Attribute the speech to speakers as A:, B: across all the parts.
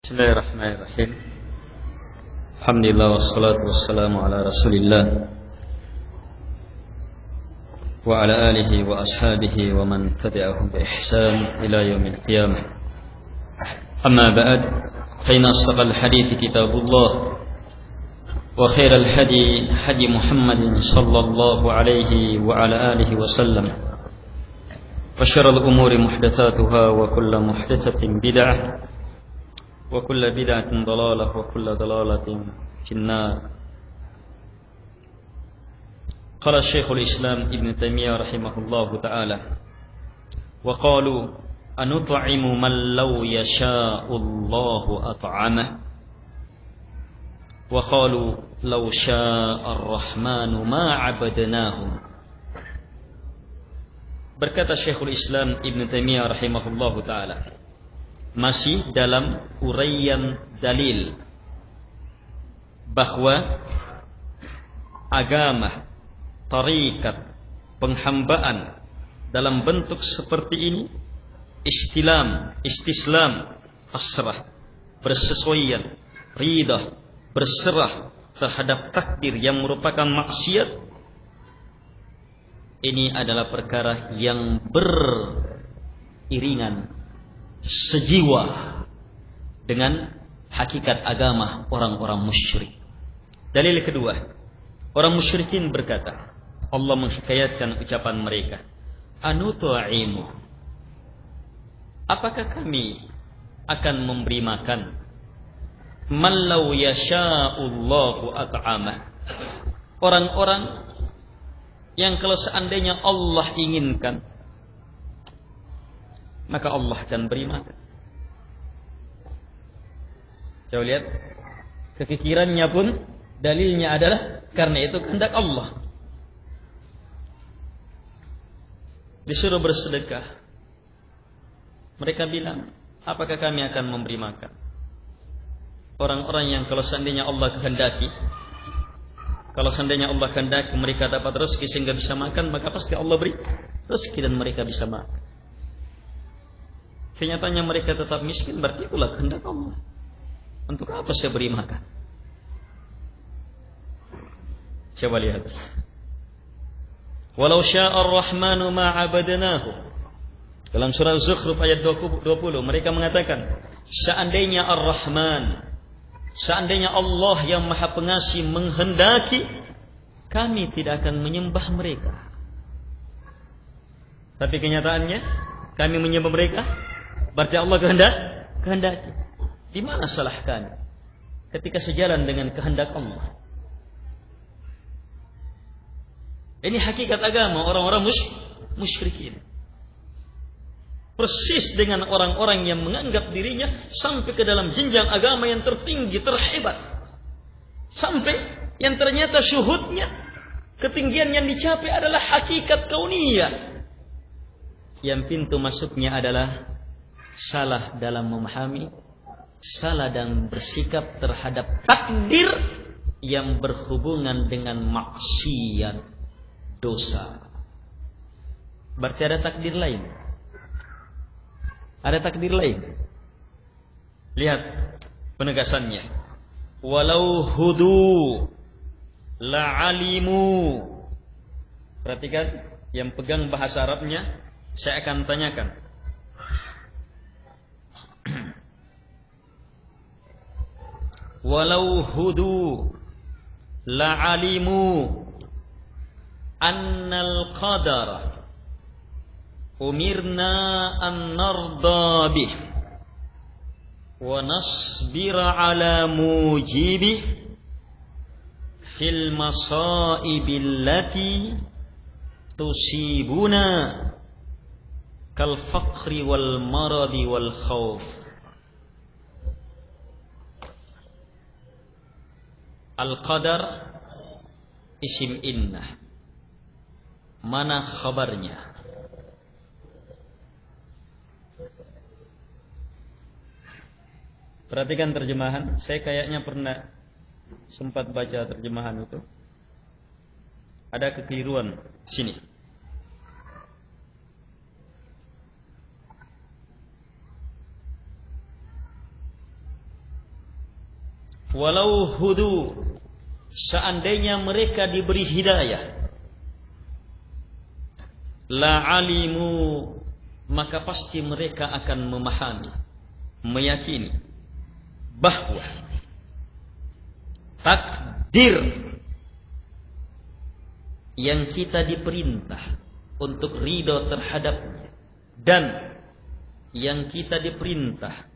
A: Bismillahirrahmanirrahim. Alhamdulillah wassalatu wassalamu ala Rasulillah wa ala alihi wa ashabihi wa man tabi'ahum bi ihsan ila yaumil qiyamah. Amma ba'd, fa inna asdaqal hadithi kitabullah wa khairal hadi hadi Muhammadin sallallahu alaihi wa ala alihi wa sallam. Wa syarrul umuri muhdatsatuha wa kullu muhdatsatin bid'ah wa kullu bid'atin dhalalah wa kullu dhalalatin finnar. Qala Syekhul Islam Ibn Taimiyah rahimahullahu ta'ala, wa qalu anut'imu man law yasha'u Allahu at'amah, wa qalu law syaa ar-rahmanu ma 'abadnahum. Berkata Syekhul Islam Ibn Taimiyah rahimahullahu ta'ala, masih dalam uraian dalil bahwa agama, tarikat, penghambaan dalam bentuk seperti ini, istislam, pasrah, bersesuaian, ridha, berserah terhadap takdir yang merupakan maksiat, ini adalah perkara yang beriringan, sejiwa dengan hakikat agama orang-orang musyrik. Dalil kedua, orang musyrikin berkata, Allah menghikayatkan ucapan mereka, anut'imu, apakah kami akan memberi makan man law yasha'ullahu at'amah, orang-orang yang kalau seandainya Allah inginkan maka Allah akan beri makan. Coba lihat, kefikirannya pun dalilnya adalah karena itu kehendak Allah. Disuruh bersedekah, mereka bilang, apakah kami akan memberi makan orang-orang yang kalau seandainya Allah kehendaki, kalau seandainya Allah kehendaki mereka dapat rezeki sehingga bisa makan, maka pasti Allah beri rezeki dan mereka bisa makan. Kenyataannya mereka tetap miskin, berarti itulah kehendak Allah. Untuk apa saya beri makan? Coba lihat. Walau syaa ar-rahmanu ma 'abadnahu. Dalam surah Az-Zukhruf ayat 20 mereka mengatakan, seandainya Ar-Rahman, seandainya Allah yang Maha Pengasih menghendaki, kami tidak akan menyembah mereka. Tapi kenyataannya kami menyembah mereka. Berarti Allah kehendaki. Di mana salah kami ketika sejalan dengan kehendak Allah? Ini hakikat agama orang-orang musyrikin. Persis dengan orang-orang yang menganggap dirinya sampai ke dalam jenjang agama yang tertinggi, terhebat. Sampai yang ternyata syuhudnya, ketinggian yang dicapai adalah hakikat kauniyah. Yang pintu masuknya adalah salah dalam memahami, salah dalam bersikap terhadap takdir yang berhubungan dengan maksiat, dosa. Berarti ada takdir lain. Ada takdir lain. Lihat penegasannya. Walau hudu la'alimu. Perhatikan, yang pegang bahasa Arabnya saya akan tanyakan. Walau hudu la'alimu annal qadara umirna an narda bih wa nasbira ala mujibih fil masaibil lati tusibuna kal faqri wal maradi wal khawf. Al-qadar isim innah. Mana khabarnya? Perhatikan terjemahan. Saya kayaknya pernah sempat baca terjemahan itu. Ada kekeliruan sini. walau hudu, seandainya mereka diberi hidayah, la alimu, maka pasti mereka akan memahami, meyakini bahwa takdir yang kita diperintah untuk ridho terhadapnya dan yang kita diperintah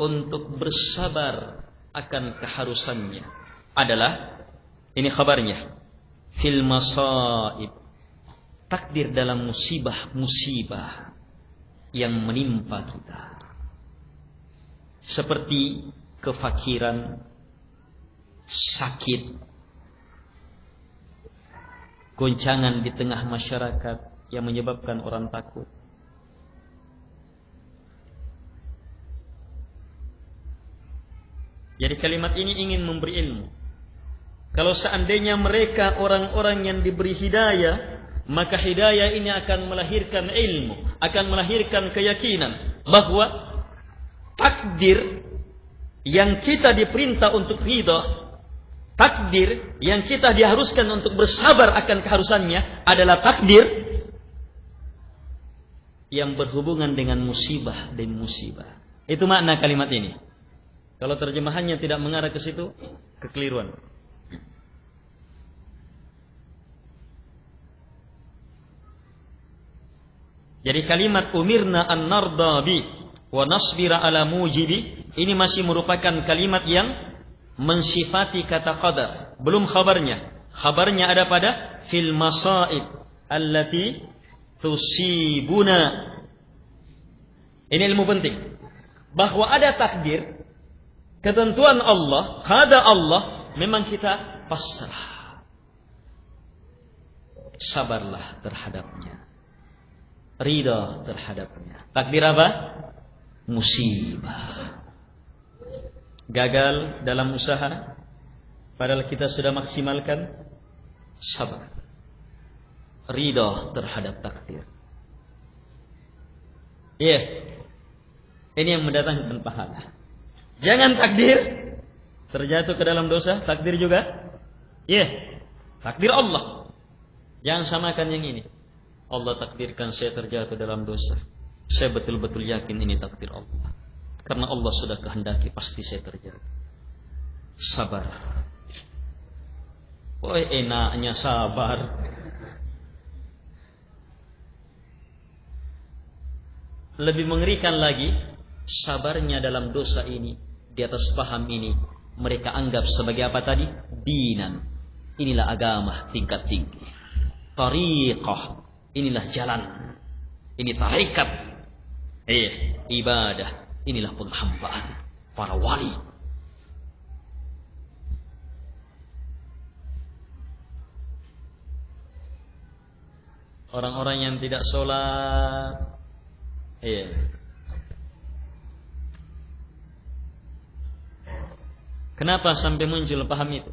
A: untuk bersabar akan keharusannya adalah, ini kabarnya, fil masaib, takdir dalam musibah-musibah yang menimpa kita, seperti kefakiran, sakit, goncangan di tengah masyarakat yang menyebabkan orang takut. Jadi kalimat ini ingin memberi ilmu. Kalau seandainya mereka orang-orang yang diberi hidayah, maka hidayah ini akan melahirkan ilmu, akan melahirkan keyakinan bahwa takdir yang kita diperintah untuk ridha, takdir yang kita diharuskan untuk bersabar akan keharusannya adalah takdir yang berhubungan dengan musibah dan musibah. Itu makna kalimat ini. Kalau terjemahannya tidak mengarah ke situ, kekeliruan. Jadi kalimat umirna an narda bi wa nasbira ala mujibi, ini masih merupakan kalimat yang mensifati kata qadar, belum khabarnya. Khabarnya ada pada fil masaib allati tusibuna. Ini ilmu penting, bahwa ada takdir, ketentuan Allah, qada Allah, memang kita pasrah, sabarlah terhadapnya, ridha terhadapnya. Takdir apa? Musibah. Gagal dalam usaha, padahal kita sudah maksimalkan, sabar, ridha terhadap takdir. Ini yang mendatangkan pahala. Jangan takdir terjatuh ke dalam dosa, takdir juga. Takdir Allah. Jangan samakan yang ini. Allah takdirkan saya terjatuh dalam dosa. Saya betul-betul yakin ini takdir Allah. Karena Allah sudah kehendaki, pasti saya terjatuh. Sabar. Enaknya sabar. Lebih mengerikan lagi, sabarnya dalam dosa ini, di atas paham ini, mereka anggap sebagai apa tadi? Dinan. Inilah agama tingkat tinggi. Tariqah. Inilah jalan. Ini tarikat. Ibadah. Inilah penghambaan para wali. Orang-orang yang tidak sholat, kenapa sampai muncul paham itu?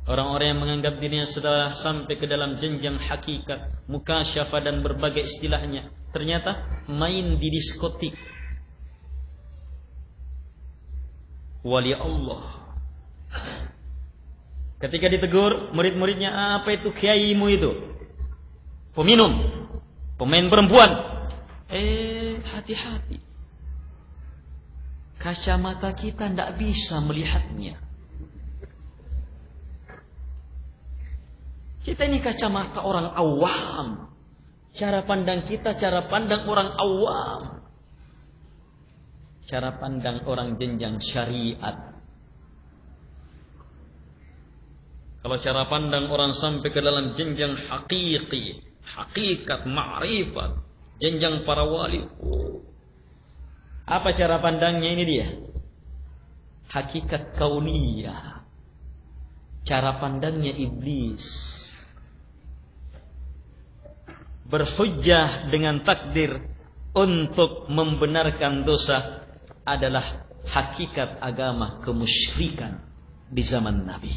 A: Orang-orang yang menganggap dirinya sudah sampai ke dalam jenjang hakikat, mukasyafah dan berbagai istilahnya, ternyata main di diskotik. Wali Allah. Ketika ditegur murid-muridnya, apa itu kiaimu itu? Peminum, pemain perempuan. Hati-hati. Kacamata kita tidak bisa melihatnya. Kita ini kacamata orang awam. Cara pandang kita, cara pandang orang awam. Cara pandang orang jenjang syariat. Kalau cara pandang orang sampai ke dalam jenjang hakiki, hakikat, ma'rifat, jenjang para wali. Apa cara pandangnya ini dia? Hakikat kauniyah. Cara pandangnya iblis. Berhujjah dengan takdir untuk membenarkan dosa adalah hakikat agama kemusyrikan di zaman Nabi.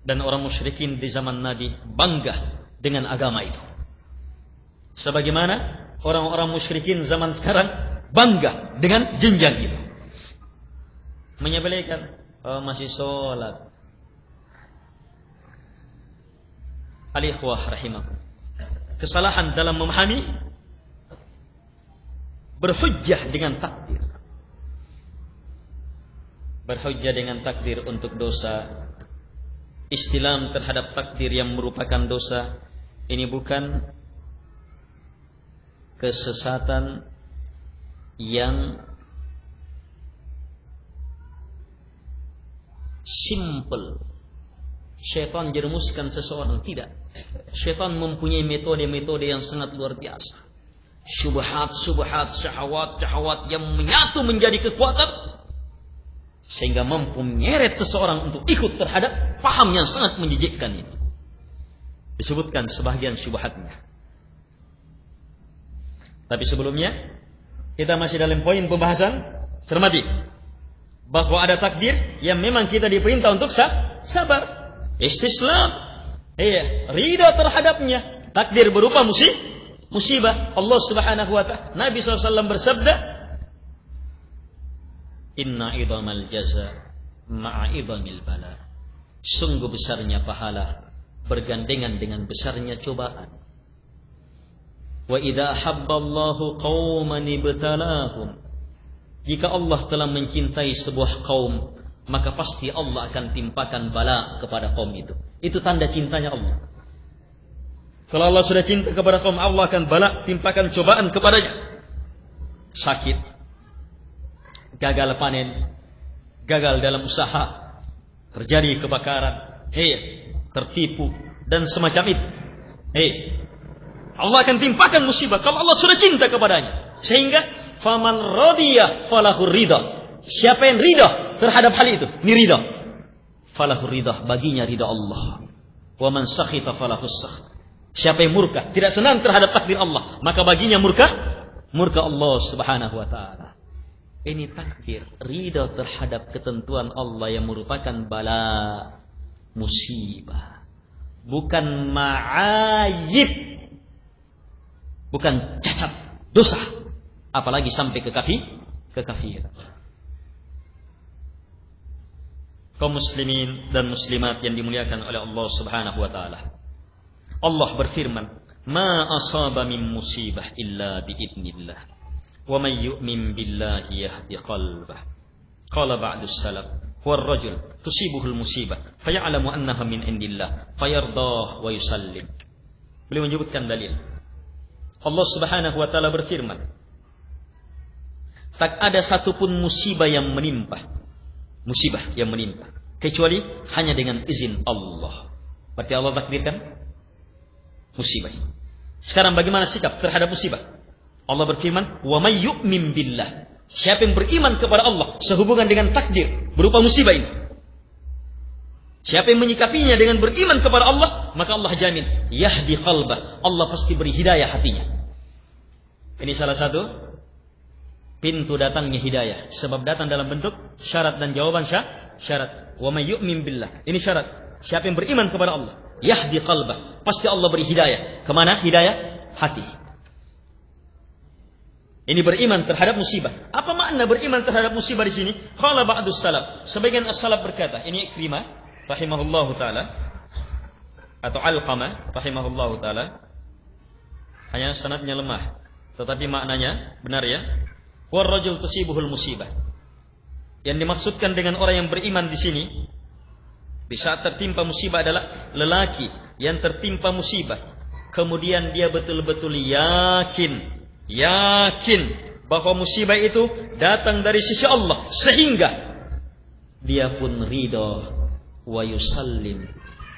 A: Dan orang musyrikin di zaman Nabi bangga dengan agama itu. Sebagaimana orang-orang musyrikin zaman sekarang bangga dengan jenjang itu. Menyepelekan, masih sholat. Al-ikhwah rahimakum. Kesalahan dalam memahami berhujjah dengan takdir. Berhujjah dengan takdir untuk dosa. Istilam terhadap takdir yang merupakan dosa. Ini bukan kesesatan yang simple. Syaitan jerumuskan seseorang, tidak. Syaitan mempunyai metode-metode yang sangat luar biasa. Syubhat, syahwat yang menyatu menjadi kekuatan sehingga mampu menyeret seseorang untuk ikut terhadap paham yang sangat menjijikkan ini. Disebutkan sebahagian syubhatnya. Tapi sebelumnya kita masih dalam poin pembahasan. Cermati bahwa ada takdir yang memang kita diperintah untuk sabar, istislam, ridha terhadapnya. Takdir berupa musibah. Allah Subhanahu wa ta'ala, Nabi SAW bersabda, inna idhamal jaza ma'a idhamil bala. Sungguh besarnya pahala bergandengan dengan besarnya cobaan. Wa idza habballahu qauman ibtalahum. Jika Allah telah mencintai sebuah kaum, maka pasti Allah akan timpakan bala kepada kaum itu. Itu tanda cintanya Allah. Kalau Allah sudah cinta kepada kaum, Allah akan bala, timpakan cobaan kepadanya. Sakit, gagal panen, gagal dalam usaha, terjadi kebakaran, tertipu dan semacam itu. Allah akan timpakan musibah kalau Allah sudah cinta kepadanya. Sehingga faman radiyah falahur ridha. Siapa yang ridha terhadap hal itu, ini ridha. Falahur ridha, baginya ridha Allah. Wa man sakhita falahus sakht. Siapa yang murka, tidak senang terhadap takdir Allah, maka baginya murka Allah Subhanahu wa ta'ala. Ini takdir, ridha terhadap ketentuan Allah yang merupakan bala, musibah, bukan ma'ayib, bukan cacat, dosa, apalagi sampai ke kafiran. Kaum muslimin dan muslimat yang dimuliakan oleh Allah Subhanahu wa ta'ala, Allah berfirman, ma asaba min musibah illa biidnillah, wa man yu'min billahi yahdi qalbah. Qala ba'dus salaf, huwa ar-rajul tusibuhul musibah faya'lamu annaha min indillah fayardah wa yusallim. Beliau menyebutkan dalil. Allah Subhanahu wa ta'ala berfirman, tak ada satupun musibah yang menimpa, kecuali hanya dengan izin Allah. Berarti Allah takdirkan musibah. Sekarang bagaimana sikap terhadap musibah? Allah berfirman, wa may yu'min billah. Siapa yang beriman kepada Allah sehubungan dengan takdir berupa musibah ini, siapa yang menyikapinya dengan beriman kepada Allah, maka Allah jamin yahdi qalbah, Allah pasti beri hidayah hatinya. Ini salah satu pintu datangnya hidayah, sebab datang dalam bentuk syarat dan jawaban syarat. Wa may yu'min billah, ini syarat. Siapa yang beriman kepada Allah, yahdi qalbah, pasti Allah beri hidayah. Kemana hidayah? Hati. Ini beriman terhadap musibah. Apa makna beriman terhadap musibah di sini? Qala ba'dus salaf, sebagian as-salaf berkata, ini Ikrimah rahimahullahu taala atau Alqamah rahimahullahu taala, hanya sanadnya lemah, tetapi maknanya benar ya. War rajul tusibuhul musibah. Yang dimaksudkan dengan orang yang beriman di sini, di saat tertimpa musibah adalah lelaki yang tertimpa musibah, kemudian dia betul-betul yakin bahwa musibah itu datang dari sisi Allah, sehingga dia pun ridha wa yusallim,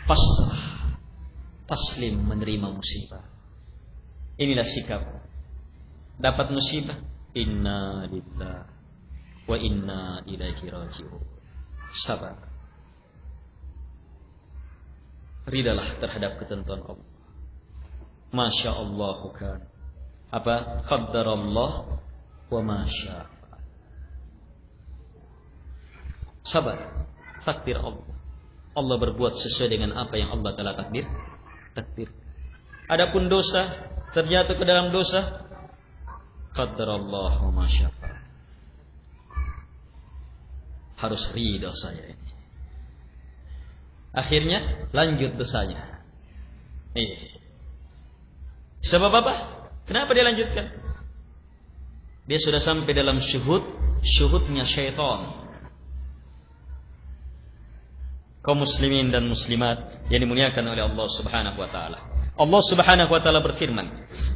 A: pasrah, taslim, menerima musibah. Inilah sikap. Dapat musibah, inna lillahi wa inna ilaihi raji'un. Sabar. Ridalah terhadap ketentuan Allah. Masya Allah kan. Apa? Qaddarallah wa masya. Sabar. Takdir Allah. Allah berbuat sesuai dengan apa yang Allah telah takdir. Adapun dosa, terjatuh ke dalam dosa, qadarallahu ma syaa. Harus ridha saya ini. Akhirnya lanjut dosanya. Sebab apa? Kenapa dia lanjutkan? Dia sudah sampai dalam syuhudnya syaitan. Kaum muslimin dan muslimat yang dimuliakan oleh Allah Subhanahu wa taala. Allah Subhanahu wa taala berfirman,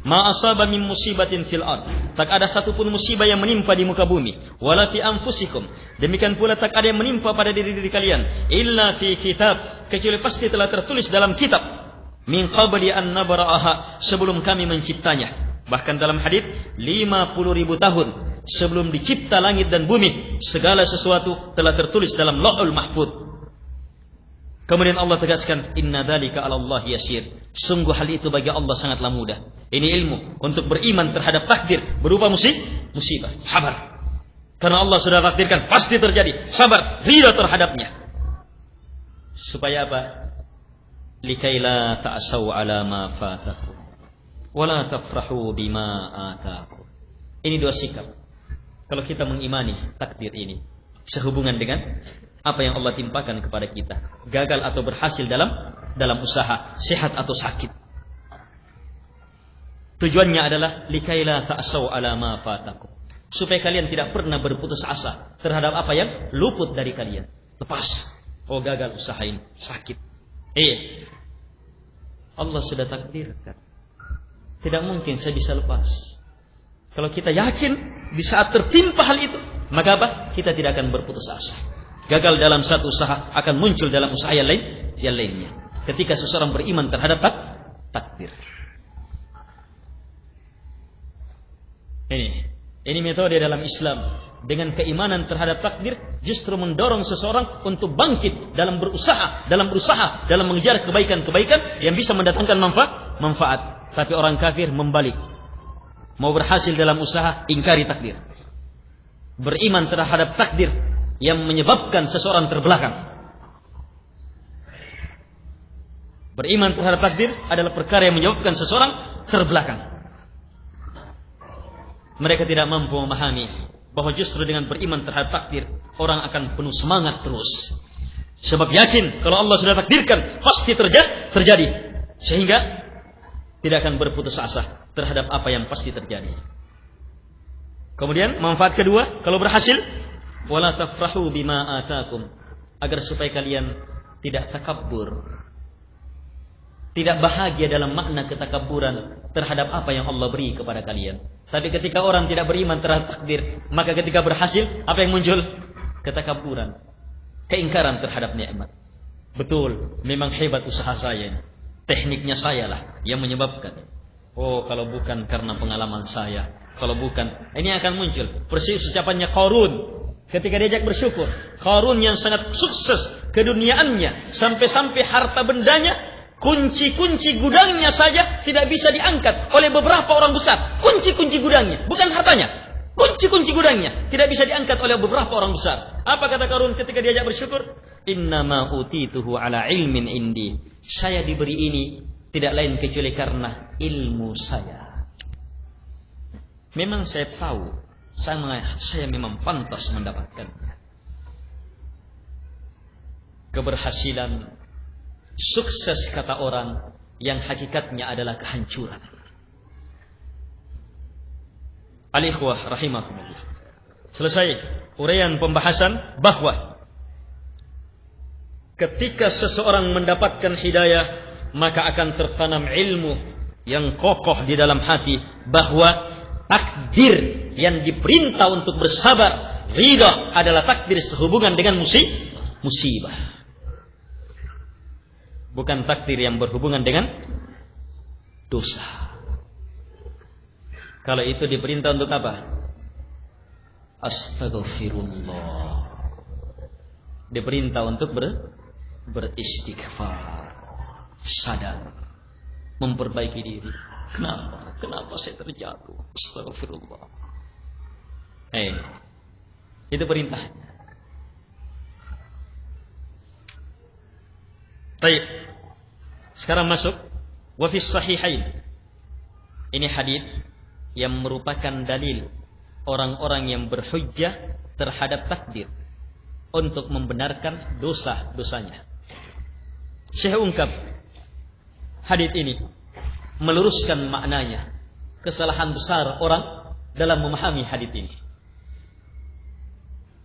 A: "Ma asaba min musibatin fil ard." Tak ada satupun musibah yang menimpa di muka bumi, wala fi anfusikum. Demikian pula tak ada yang menimpa pada diri-diri kalian, illa fi kitab, kecuali pasti telah tertulis dalam kitab. Min qabli an nabra'aha, sebelum kami menciptanya. Bahkan dalam hadis 50.000 tahun sebelum dicipta langit dan bumi, segala sesuatu telah tertulis dalam Lauhul Mahfuz. Kemudian Allah tegaskan, inna dzalika 'ala Allah yasir. Sungguh hal itu bagi Allah sangatlah mudah. Ini ilmu untuk beriman terhadap takdir berupa musibah. Sabar. Karena Allah sudah takdirkan pasti terjadi. Sabar, ridha terhadapnya. Supaya apa? Likai la ta'asau 'ala ma fatakum wa la tafrahu bima atakum. Ini dua sikap. Kalau kita mengimani takdir ini sehubungan dengan apa yang Allah timpakan kepada kita, gagal atau berhasil dalam usaha, sehat atau sakit. Tujuannya adalah likaila ta'asau 'ala ma fatakum, supaya kalian tidak pernah berputus asa terhadap apa yang luput dari kalian. Lepas, oh gagal usaha ini, sakit. Allah sudah takdirkan. Tidak mungkin saya bisa lepas. Kalau kita yakin di saat tertimpa hal itu, maka apa? Kita tidak akan berputus asa. Gagal dalam satu usaha akan muncul dalam usaha yang lainnya. Ketika seseorang beriman terhadap takdir. Ini metode dalam Islam. Dengan keimanan terhadap takdir justru mendorong seseorang untuk bangkit dalam berusaha, dalam mengejar kebaikan-kebaikan yang bisa mendatangkan manfaat. Tapi orang kafir membalik. Mau berhasil dalam usaha, ingkari takdir. Beriman terhadap takdir yang menyebabkan seseorang terbelakang. Beriman terhadap takdir adalah perkara yang menyebabkan seseorang terbelakang. Mereka tidak mampu memahami bahwa justru dengan beriman terhadap takdir, orang akan penuh semangat terus. Sebab yakin kalau Allah sudah takdirkan pasti terjadi. Sehingga tidak akan berputus asa terhadap apa yang pasti terjadi. Kemudian manfaat kedua, kalau berhasil, wala tafrahu bima atakum, agar supaya kalian tidak takabur, tidak bahagia dalam makna ketakaburan terhadap apa yang Allah beri kepada kalian. Tapi ketika orang tidak beriman terhadap takdir, maka ketika berhasil, apa yang muncul? Ketakaburan, keingkaran terhadap nikmat. Betul, memang hebat usaha saya, tekniknya saya lah yang menyebabkan. Oh, kalau bukan karena pengalaman saya, kalau bukan, ini akan muncul persis ucapannya Qarun. Ketika diajak bersyukur, Qarun yang sangat sukses keduniaannya, sampai-sampai harta bendanya, kunci-kunci gudangnya saja tidak bisa diangkat oleh beberapa orang besar. Kunci-kunci gudangnya, bukan hartanya. Kunci-kunci gudangnya tidak bisa diangkat oleh beberapa orang besar. Apa kata Qarun ketika diajak bersyukur? Innama utituhu ala ilmin indi. Saya diberi ini tidak lain kecuali karena ilmu saya. Memang saya tahu saya memang pantas mendapatkannya. Keberhasilan, sukses kata orang yang hakikatnya adalah kehancuran. Al-ikhwah rahimahumullah. Selesai uraian pembahasan bahwa ketika seseorang mendapatkan hidayah, maka akan tertanam ilmu yang kokoh di dalam hati bahwa takdir yang diperintah untuk bersabar, ridha adalah takdir sehubungan dengan musibah. Bukan takdir yang berhubungan dengan dosa. Kalau itu diperintah untuk apa? Astaghfirullah. Diperintah untuk beristighfar, sadar, memperbaiki diri. Kenapa saya terjatuh? Astaghfirullah. Itu perintahnya. Baik. Sekarang masuk wa fis sahihain. Ini hadis yang merupakan dalil orang-orang yang berhujjah terhadap takdir untuk membenarkan dosa-dosanya. Syekh ungkap hadis ini meluruskan maknanya, kesalahan besar orang dalam memahami hadis ini.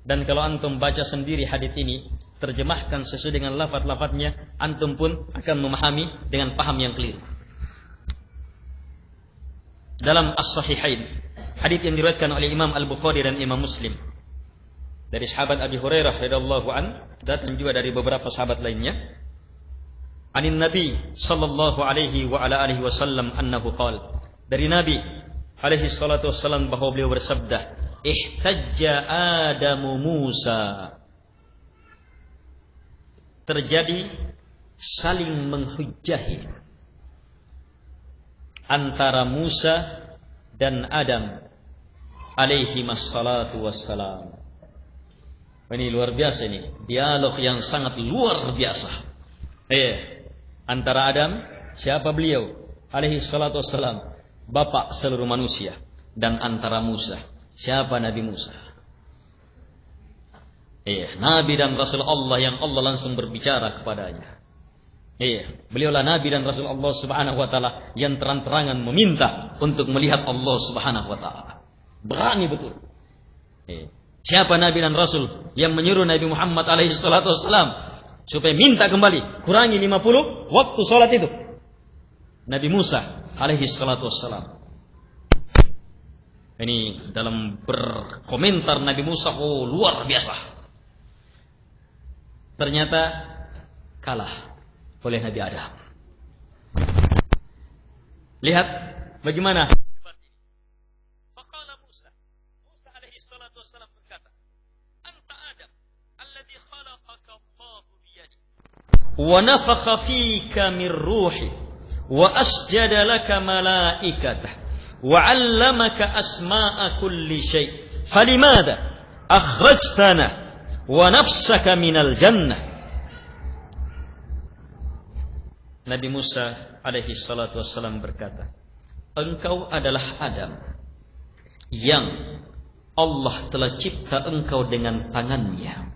A: Dan kalau antum baca sendiri hadis ini, terjemahkan sesuai dengan lafaz-lafaznya, antum pun akan memahami dengan paham yang keliru. Dalam As-Sahihain, hadis yang diriwayatkan oleh Imam Al-Bukhari dan Imam Muslim dari sahabat Abi Hurairah radhiyallahu an, dan juga dari beberapa sahabat lainnya, anin Nabi sallallahu alaihi wa ala alihi wasallam annahu qala, dari Nabi alaihi salatu wasallam bahwa beliau bersabda, ihtajja Adamu Musa, terjadi saling menghujjahi antara Musa dan Adam alaihi wassalatu wassalam. Ini luar biasa, ini dialog yang sangat luar biasa. Antara Adam, siapa beliau alaihi salatu wassalam, bapak seluruh manusia, dan antara Musa, siapa Nabi Musa. Nabi dan Rasul Allah yang Allah langsung berbicara kepadanya. Beliaulah Nabi dan Rasul Allah subhanahu wa ta'ala yang terang-terangan meminta untuk melihat Allah subhanahu wa ta'ala. Berani betul. Siapa Nabi dan Rasul yang menyuruh Nabi Muhammad alaihi salatu wassalam supaya minta kembali, kurangi 50 waktu sholat itu? Nabi Musa alaihi salatu wassalam. Ini dalam berkomentar Nabi Musa, luar biasa. Ternyata kalah oleh Nabi Adam. Lihat bagaimana debat ini. Faqala Musa alaihi salatu wassalam berkata, anta Adam alladhi khalaqaka Allahu biyadi wa nafakha fika min ruhi wa asjada laka malaikatah wa 'allamaka asma'a kulli syai' falimada akhrajtana wa nafsaka minal jannah. Nabi Musa alaihi salatu wassalam berkata, engkau adalah Adam yang Allah telah cipta engkau dengan tangannya.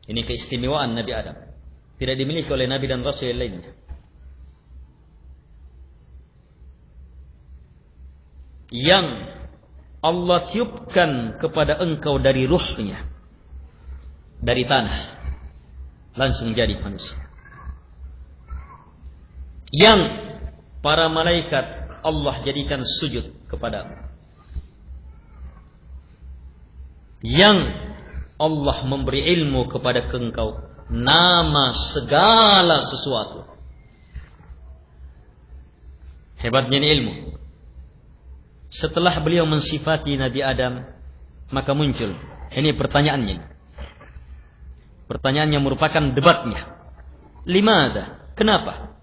A: Ini keistimewaan Nabi Adam, tidak dimiliki oleh Nabi dan Rasul lainnya. Yang Allah tiupkan kepada engkau dari ruhnya, dari tanah, langsung jadi manusia. Yang para malaikat Allah jadikan sujud kepadamu. Yang Allah memberi ilmu kepada engkau, nama segala sesuatu. Hebatnya ini ilmu. Setelah beliau mensifati Nabi Adam, maka muncul ini pertanyaannya. Pertanyaannya merupakan debatnya. Limada? Kenapa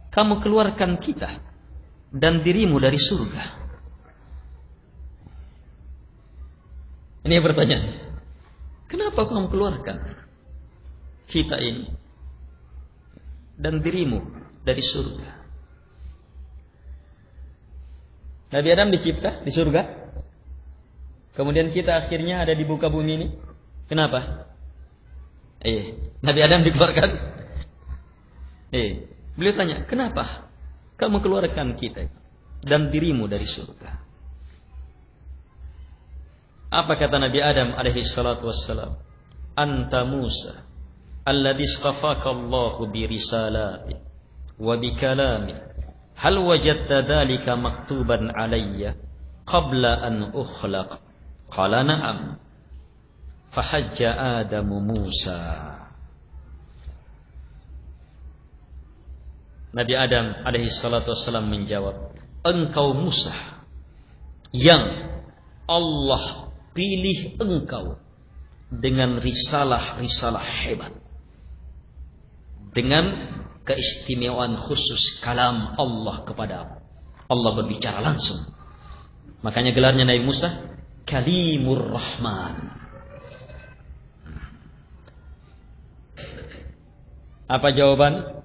A: kamu keluarkan kita dan dirimu dari surga? Ini pertanyaan. Kenapa kamu keluarkan kita ini dan dirimu dari surga? Nabi Adam dicipta di surga, kemudian kita akhirnya ada di muka bumi ini. Kenapa? Nabi Adam dikeluarkan. Beliau tanya, kenapa kamu keluarkan kita dan dirimu dari surga? Apa kata Nabi Adam alaihi salatu wassalam? Anta Musa alladhi istafaka Allahu bi risalati wa bi kalami. Hal wajadta dhalika maktuban alayya qabla an ukhlaq? Qala na'am. Fahajja Adamu Musa. Nabi Adam alaihi salatu wassalam menjawab, engkau Musa yang Allah pilih engkau dengan risalah-risalah hebat, dengan keistimewaan khusus kalam Allah kepadamu. Allah berbicara langsung. Makanya gelarnya Nabi Musa Kalimur Rahman. Apa jawaban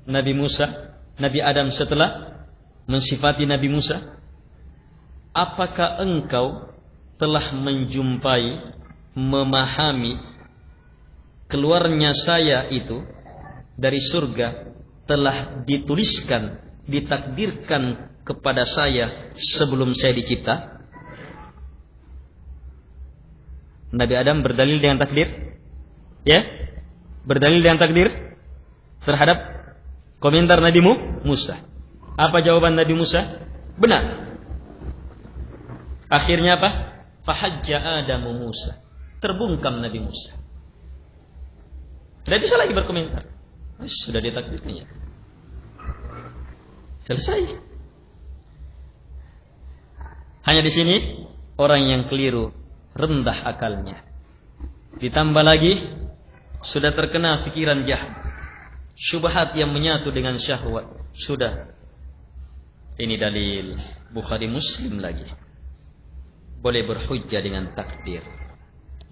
A: Nabi Musa, Nabi Adam setelah mensifati Nabi Musa, apakah engkau telah menjumpai, memahami keluarnya saya itu dari surga telah dituliskan, ditakdirkan kepada saya sebelum saya dicipta? Nabi Adam berdalil dengan takdir, ya, berdalil dengan takdir terhadap komentar Nabi Musa. Apa jawaban Nabi Musa? Benar. Akhirnya apa? Fahajja Adamu Musa. Terbungkam Nabi Musa. Tidak bisa lagi berkomentar. Sudah ditakdirkannya. Selesai. Hanya di sini orang yang keliru, rendah akalnya. Ditambah lagi sudah terkena pikiran jahat, syubhat yang menyatu dengan syahwat. Sudah. Ini dalil Bukhari Muslim lagi. Boleh berhujjah dengan takdir.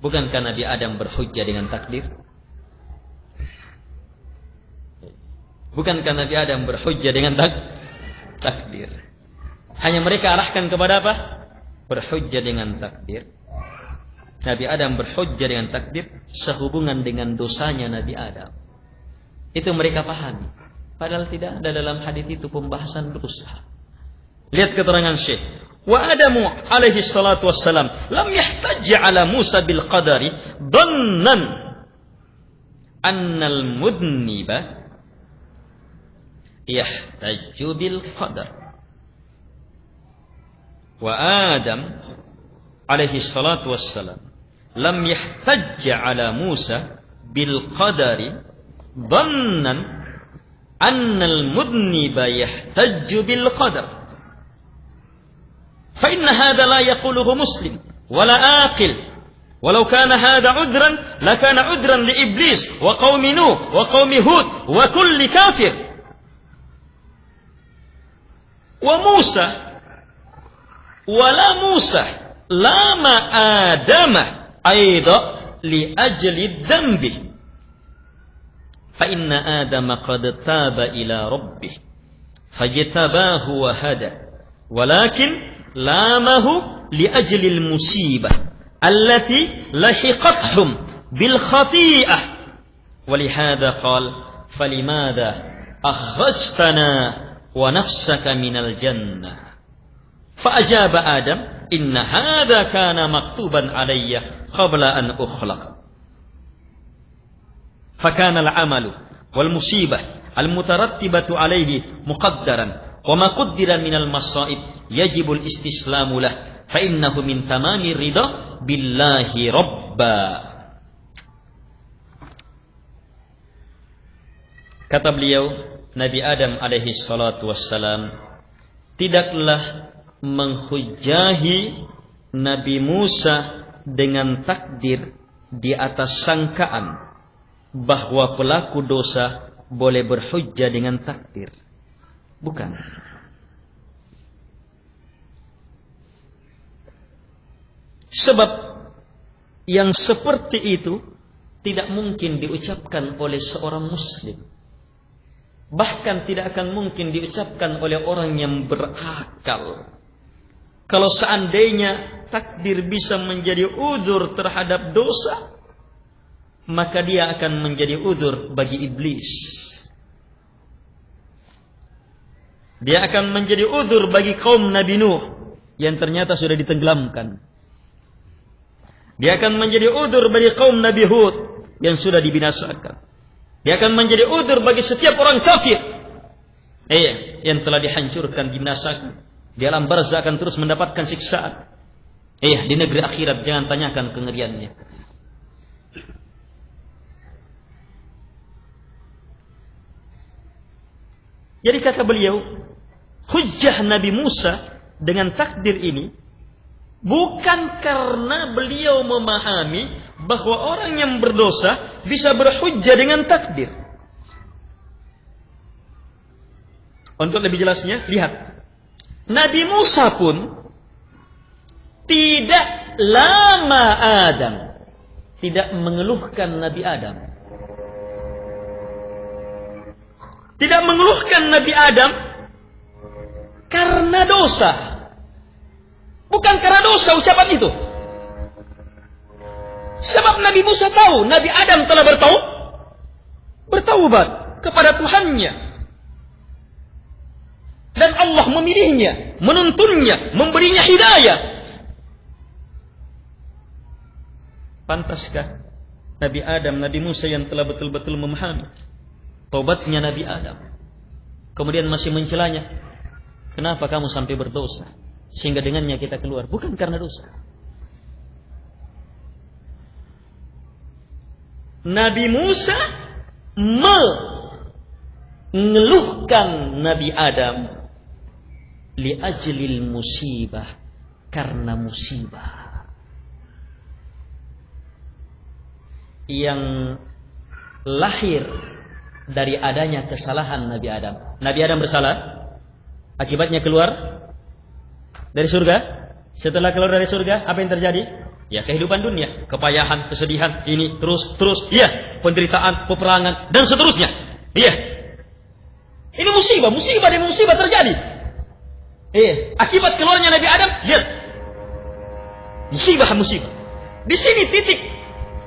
A: Bukankah Nabi Adam berhujjah dengan takdir? Bukankah Nabi Adam berhujjah dengan takdir? Hanya mereka arahkan kepada apa? Berhujjah dengan takdir. Nabi Adam berhujjah dengan takdir sehubungan dengan dosanya Nabi Adam. Itu mereka pahami. Padahal tidak ada dalam hadis itu pembahasan dosa. Lihat keterangan Syekh. Wa Adamu alaihi salatu wassalam lam yahtaj ala Musa bil qadari dhannan annal mudniba yahtaju bil qadar. Wa Adam alaihi salatu wassalam lam yahtaj ala Musa bil qadari dhannan annal mudniba yahtaju bil qadar. فإن هذا لا يقوله مسلم ولا عاقل ولو كان هذا عذرا لكان عذرا لإبليس وقوم نوح وقوم هود وكل كافر وموسى ولا موسى لام آدم أيضا لأجل الذنب فإن آدم قد تاب إلى ربه فاجتباه وهدى ولكن لامه لأجل المصيبة التي لحقتهم بالخطيئة ولهذا قال فلماذا أخرجتنا ونفسك من الجنة فأجاب آدم إن هذا كان مكتوبا علي قبل أن أخلق فكان العمل والمصيبة المترتبة عليه مقدرا وما قدر من المصائب يجب الاستسلام له فإنه من تمام الرضا بالله ربا. Kata beliau, Nabi Adam alaihi salatu wassalam tidaklah menghujahi Nabi Musa dengan takdir di atas sangkaan bahwa pelaku dosa boleh berhujjah dengan takdir. Bukan. Sebab yang seperti itu tidak mungkin diucapkan oleh seorang muslim. Bahkan tidak akan mungkin diucapkan oleh orang yang berakal. Kalau seandainya takdir bisa menjadi udzur terhadap dosa, maka dia akan menjadi udzur bagi iblis. Dia akan menjadi udzur bagi kaum Nabi Nuh yang ternyata sudah ditenggelamkan. Dia akan menjadi udzur bagi kaum Nabi Hud yang sudah dibinasakan. Dia akan menjadi udzur bagi setiap orang kafir yang telah dihancurkan, dibinasakan. Di alam barzakh akan terus mendapatkan siksaan. Di negeri akhirat jangan tanyakan kengeriannya. Jadi kata beliau, hujjah Nabi Musa dengan takdir ini bukan karena beliau memahami bahwa orang yang berdosa bisa berhujjah dengan takdir. Untuk lebih jelasnya, lihat. Nabi Musa pun tidak lama Adam, tidak mengeluhkan Nabi Adam. Tidak mengeluhkan Nabi Adam karena dosa. Bukan karena dosa ucapan itu. Sebab Nabi Musa tahu Nabi Adam telah bertaubat kepada Tuhannya. Dan Allah memilihnya, menuntunnya, memberinya hidayah. Pantaskah Nabi Adam, Nabi Musa yang telah betul-betul memahami taubatnya Nabi Adam, kemudian masih mencelanya? Kenapa kamu sampai berdosa? Sehingga dengannya kita keluar. Bukan karena dosa. Nabi Musa mengeluhkan Nabi Adam li ajlil musibah, karena musibah yang lahir dari adanya kesalahan Nabi Adam. Nabi Adam bersalah, akibatnya keluar dari surga. Setelah keluar dari surga, apa yang terjadi? Ya, kehidupan dunia, kepayahan, kesedihan, ini terus, ya, penderitaan, peperangan, dan seterusnya. Iya. Ini musibah demi musibah terjadi. Akibat keluarnya Nabi Adam, lihat. Musibah. Di sini titik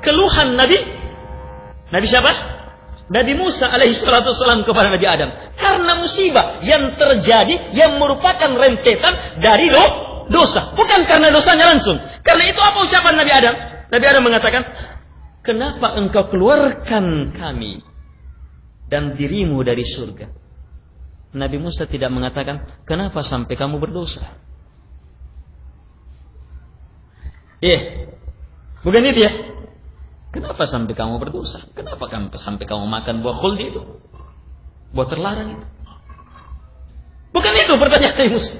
A: keluhan Nabi siapa? Nabi Musa alaihi salatu wassalam kepada Nabi Adam. Karena musibah yang terjadi yang merupakan rentetan dari dosa. Bukan karena dosanya langsung. Karena itu apa ucapan Nabi Adam? Nabi Adam mengatakan, kenapa engkau keluarkan kami dan dirimu dari surga? Nabi Musa tidak mengatakan, kenapa sampai kamu berdosa? Bukan itu ya. Kenapa sampai kamu berdosa? Kenapa sampai kamu makan buah khuldi itu? Buah terlarang itu. Bukan itu pertanyaan Nabi Musa.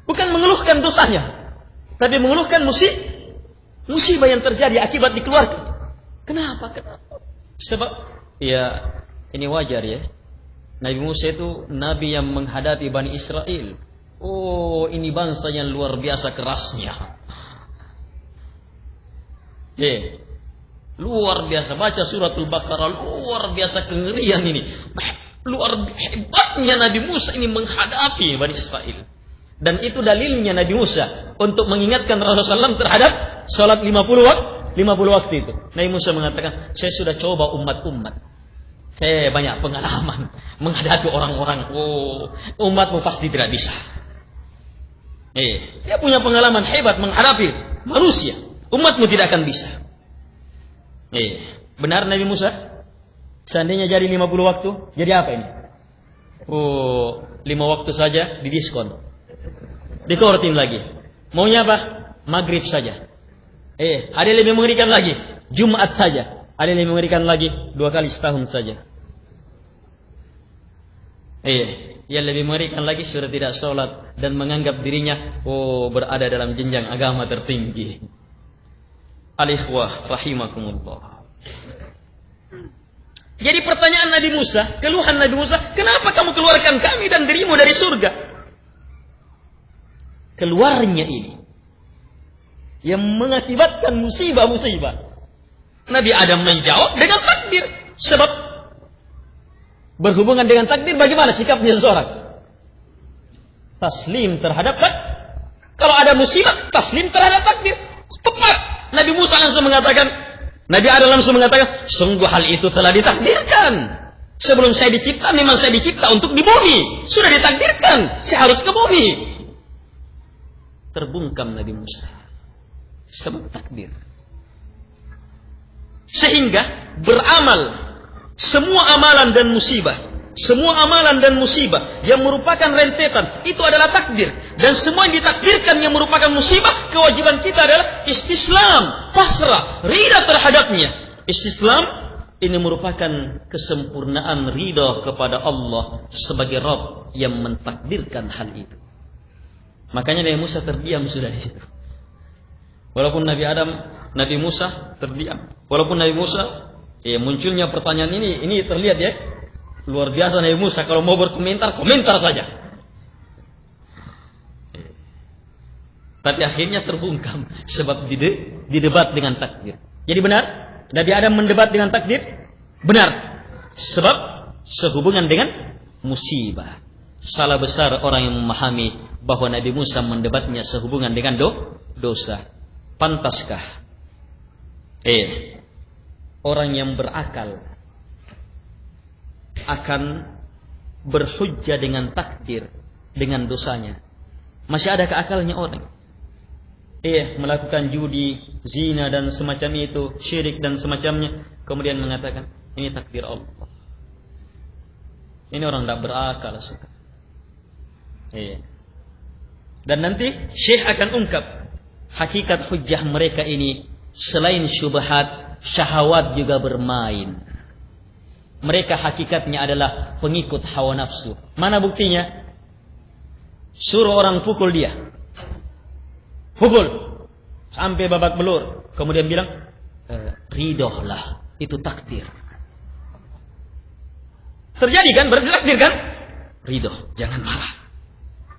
A: Bukan mengeluhkan dosanya, tapi mengeluhkan musibah yang terjadi akibat dikeluarkan. Kenapa? Sebab ya ini wajar ya. Nabi Musa itu nabi yang menghadapi Bani Israel. Oh, ini bangsa yang luar biasa kerasnya. Luar biasa, baca suratul Baqarah, luar biasa kengerian ini. Luar hebatnya Nabi Musa ini menghadapi Bani Israel. Dan itu dalilnya Nabi Musa untuk mengingatkan Rasulullah SAW terhadap salat 50 waktu itu. Nabi Musa mengatakan, saya sudah coba umat-umat. Saya banyak pengalaman menghadapi orang-orang. Umatmu pasti tidak bisa. Dia punya pengalaman hebat menghadapi manusia. Umatmu tidak akan bisa. Benar Nabi Musa? Seandainya jadi 50 waktu, jadi apa ini? 5 waktu saja didiskon. Dikortin lagi. Maunya apa? Maghrib saja. Ada yang lebih mengerikan lagi. Jumat saja. Ada yang lebih mengerikan lagi. 2 kali setahun saja. Yang lebih mengerikan lagi sudah tidak sholat dan menganggap dirinya berada dalam jenjang agama tertinggi. Al-ikhwah rahimakumullah. Jadi pertanyaan Nabi Musa, keluhan Nabi Musa, kenapa kamu keluarkan kami dan dirimu dari surga? Keluarnya ini yang mengakibatkan musibah-musibah. Nabi Adam menjawab dengan takdir. Sebab berhubungan dengan takdir, bagaimana sikapnya seseorang? Taslim terhadap takdir. Kalau ada musibah, taslim terhadap takdir. Tepat. Nabi Musa langsung mengatakan, Nabi Adam langsung mengatakan, sungguh hal itu telah ditakdirkan. Sebelum saya dicipta, memang saya dicipta untuk di bumi. Sudah ditakdirkan, saya harus ke bumi. Terbungkam Nabi Musa sebab takdir, sehingga beramal semua amalan dan musibah yang merupakan rentetan itu adalah takdir, dan semua yang ditakdirkan yang merupakan musibah, kewajiban kita adalah istislam, pasrah, ridha terhadapnya. Istislam ini merupakan kesempurnaan ridha kepada Allah sebagai Rabb yang mentakdirkan hal itu. Makanya Nabi Musa terdiam sudah di situ. Walaupun Nabi Musa terdiam. Walaupun Nabi Musa, munculnya pertanyaan ini terlihat ya. Luar biasa Nabi Musa, kalau mau berkomentar, komentar saja. Tapi akhirnya terbungkam sebab didebat dengan takdir. Jadi benar, Nabi Adam mendebat dengan takdir? Benar. Sebab sehubungan dengan musibah. salah besar orang yang memahami bahwa Nabi Musa mendebatnya sehubungan dengan dosa. Pantaskah orang yang berakal akan berhujjah dengan takdir dengan dosanya? Masih ada keakalnya orang melakukan judi, zina dan semacam itu, syirik dan semacamnya, kemudian mengatakan ini takdir Allah. Ini orang tidak berakal suka. Dan nanti Syekh akan ungkap hakikat hujjah mereka ini. Selain syubhat, syahwat juga bermain. Mereka hakikatnya adalah pengikut hawa nafsu. Mana buktinya? Suruh orang pukul dia, pukul sampai babak belur, kemudian bilang ridholah, itu takdir. Terjadi kan? Berarti takdir kan? Ridho, jangan marah.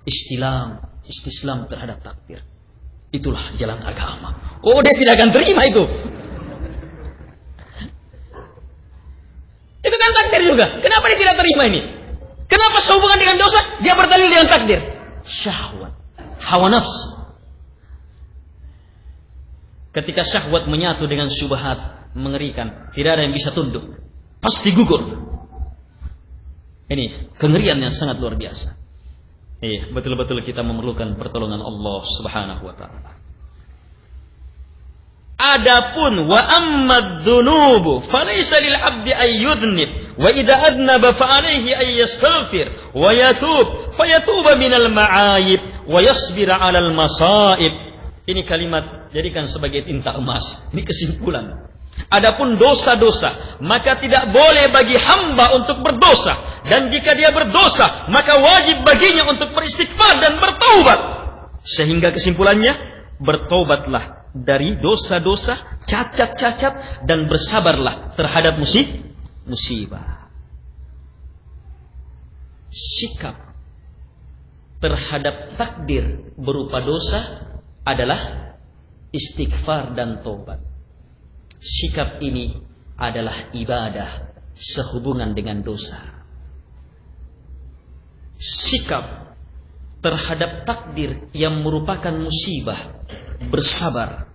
A: Istislam terhadap takdir. Itulah jalan agama. Oh, dia tidak akan terima itu. Itu kan takdir juga. Kenapa dia tidak terima ini? Kenapa sehubungan dengan dosa dia berdalil dengan takdir? Syahwat, hawa nafsu. Ketika syahwat menyatu dengan syubhat, mengerikan. Tidak ada yang bisa tunduk. Pasti gugur. Ini kengerian yang sangat luar biasa. Betul-betul kita memerlukan pertolongan Allah Subhanahu wa ta'ala. Adapun wa ammad dhunubu falaysa lil 'abdi ay yudhnib wa idza adnaba fa alayhi ay yastaghfir wa yatub fayatuba minal ma'ayib wa yasbira 'alal masaib. Ini kalimat jadikan sebagai tinta emas. Ini kesimpulan. Adapun dosa-dosa, maka tidak boleh bagi hamba untuk berdosa, dan jika dia berdosa maka wajib baginya untuk beristighfar dan bertaubat. Sehingga kesimpulannya, bertaubatlah dari dosa-dosa, cacat-cacat, dan bersabarlah terhadap musibah. Sikap terhadap takdir berupa dosa adalah istighfar dan taubat. Sikap ini adalah ibadah sehubungan dengan dosa. Sikap terhadap takdir yang merupakan musibah, bersabar,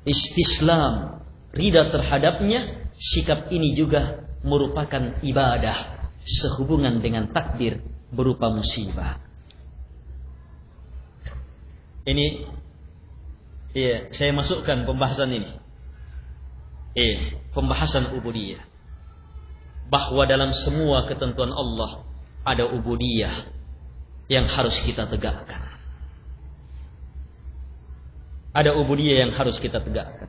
A: istislam, ridha terhadapnya, sikap ini juga merupakan ibadah sehubungan dengan takdir berupa musibah. Ini saya masukkan pembahasan ini. Pembahasan ubudiyah. Bahwa dalam semua ketentuan Allah ada ubudiyah yang harus kita tegakkan. Ada ubudiyah yang harus kita tegakkan.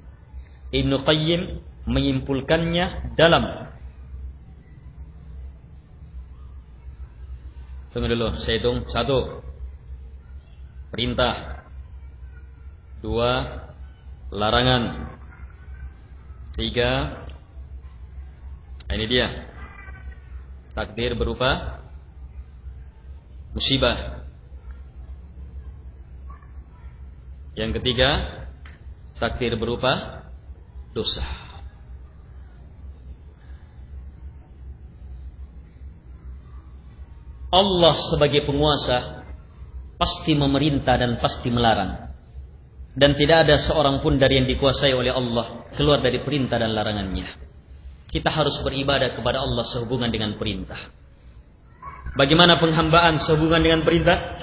A: Ibnu Qayyim menyimpulkannya dalam, tunggu dulu, saya hitung. 1, perintah. 2, larangan. 3, ini dia, takdir berupa musibah. Yang ketiga, takdir berupa dosa. Allah sebagai penguasa pasti memerintah dan pasti melarang. Dan tidak ada seorang pun dari yang dikuasai oleh Allah keluar dari perintah dan larangannya. Kita harus beribadah kepada Allah sehubungan dengan perintah. Bagaimana penghambaan sehubungan dengan perintah?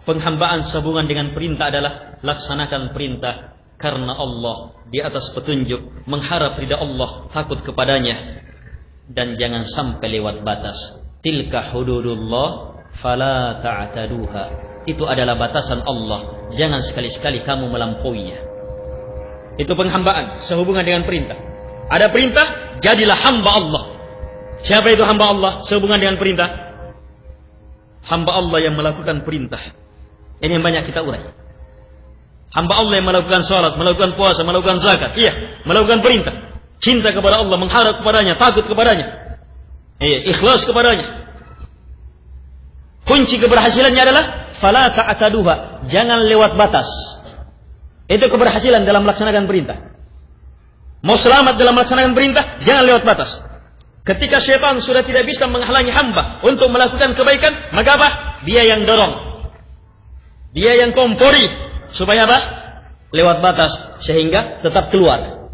A: Penghambaan sehubungan dengan perintah adalah laksanakan perintah karena Allah, di atas petunjuk, mengharap ridha Allah, takut kepadanya, dan jangan sampai lewat batas. Tilka hududullah fala ta'taduha. Itu adalah batasan Allah, jangan sekali-sekali kamu melampauinya. Itu penghambaan sehubungan dengan perintah. Ada perintah, jadilah hamba Allah. Siapa itu hamba Allah sehubungan dengan perintah? Hamba Allah yang melakukan perintah. Ini yang banyak kita urai. Hamba Allah yang melakukan salat, melakukan puasa, melakukan zakat. Iya, melakukan perintah. Cinta kepada Allah, mengharap kepadanya, takut kepadanya. Iya, ikhlas kepadanya. Kunci keberhasilannya adalah fala ta'taduha, jangan lewat batas. Itu keberhasilan dalam melaksanakan perintah. Mau selamat dalam melaksanakan perintah, jangan lewat batas. Ketika syaitan sudah tidak bisa menghalangi hamba untuk melakukan kebaikan, maka apa? Dia yang dorong. Dia yang kompori. Supaya apa? Lewat batas. Sehingga tetap keluar.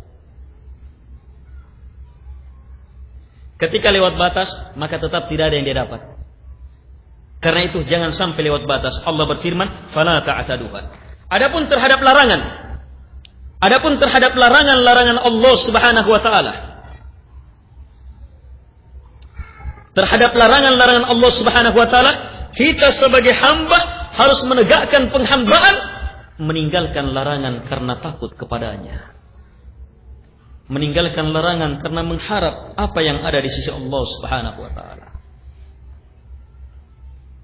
A: Ketika lewat batas, maka tetap tidak ada yang dia dapat. Karena itu jangan sampai lewat batas. Allah berfirman, "Fala ta'taduha." Adapun terhadap larangan Allah Subhanahu wa taala. Terhadap larangan-larangan Allah Subhanahu wa taala, kita sebagai hamba harus menegakkan penghambaan, meninggalkan larangan karena takut kepadanya. Meninggalkan larangan karena mengharap apa yang ada di sisi Allah Subhanahu wa taala.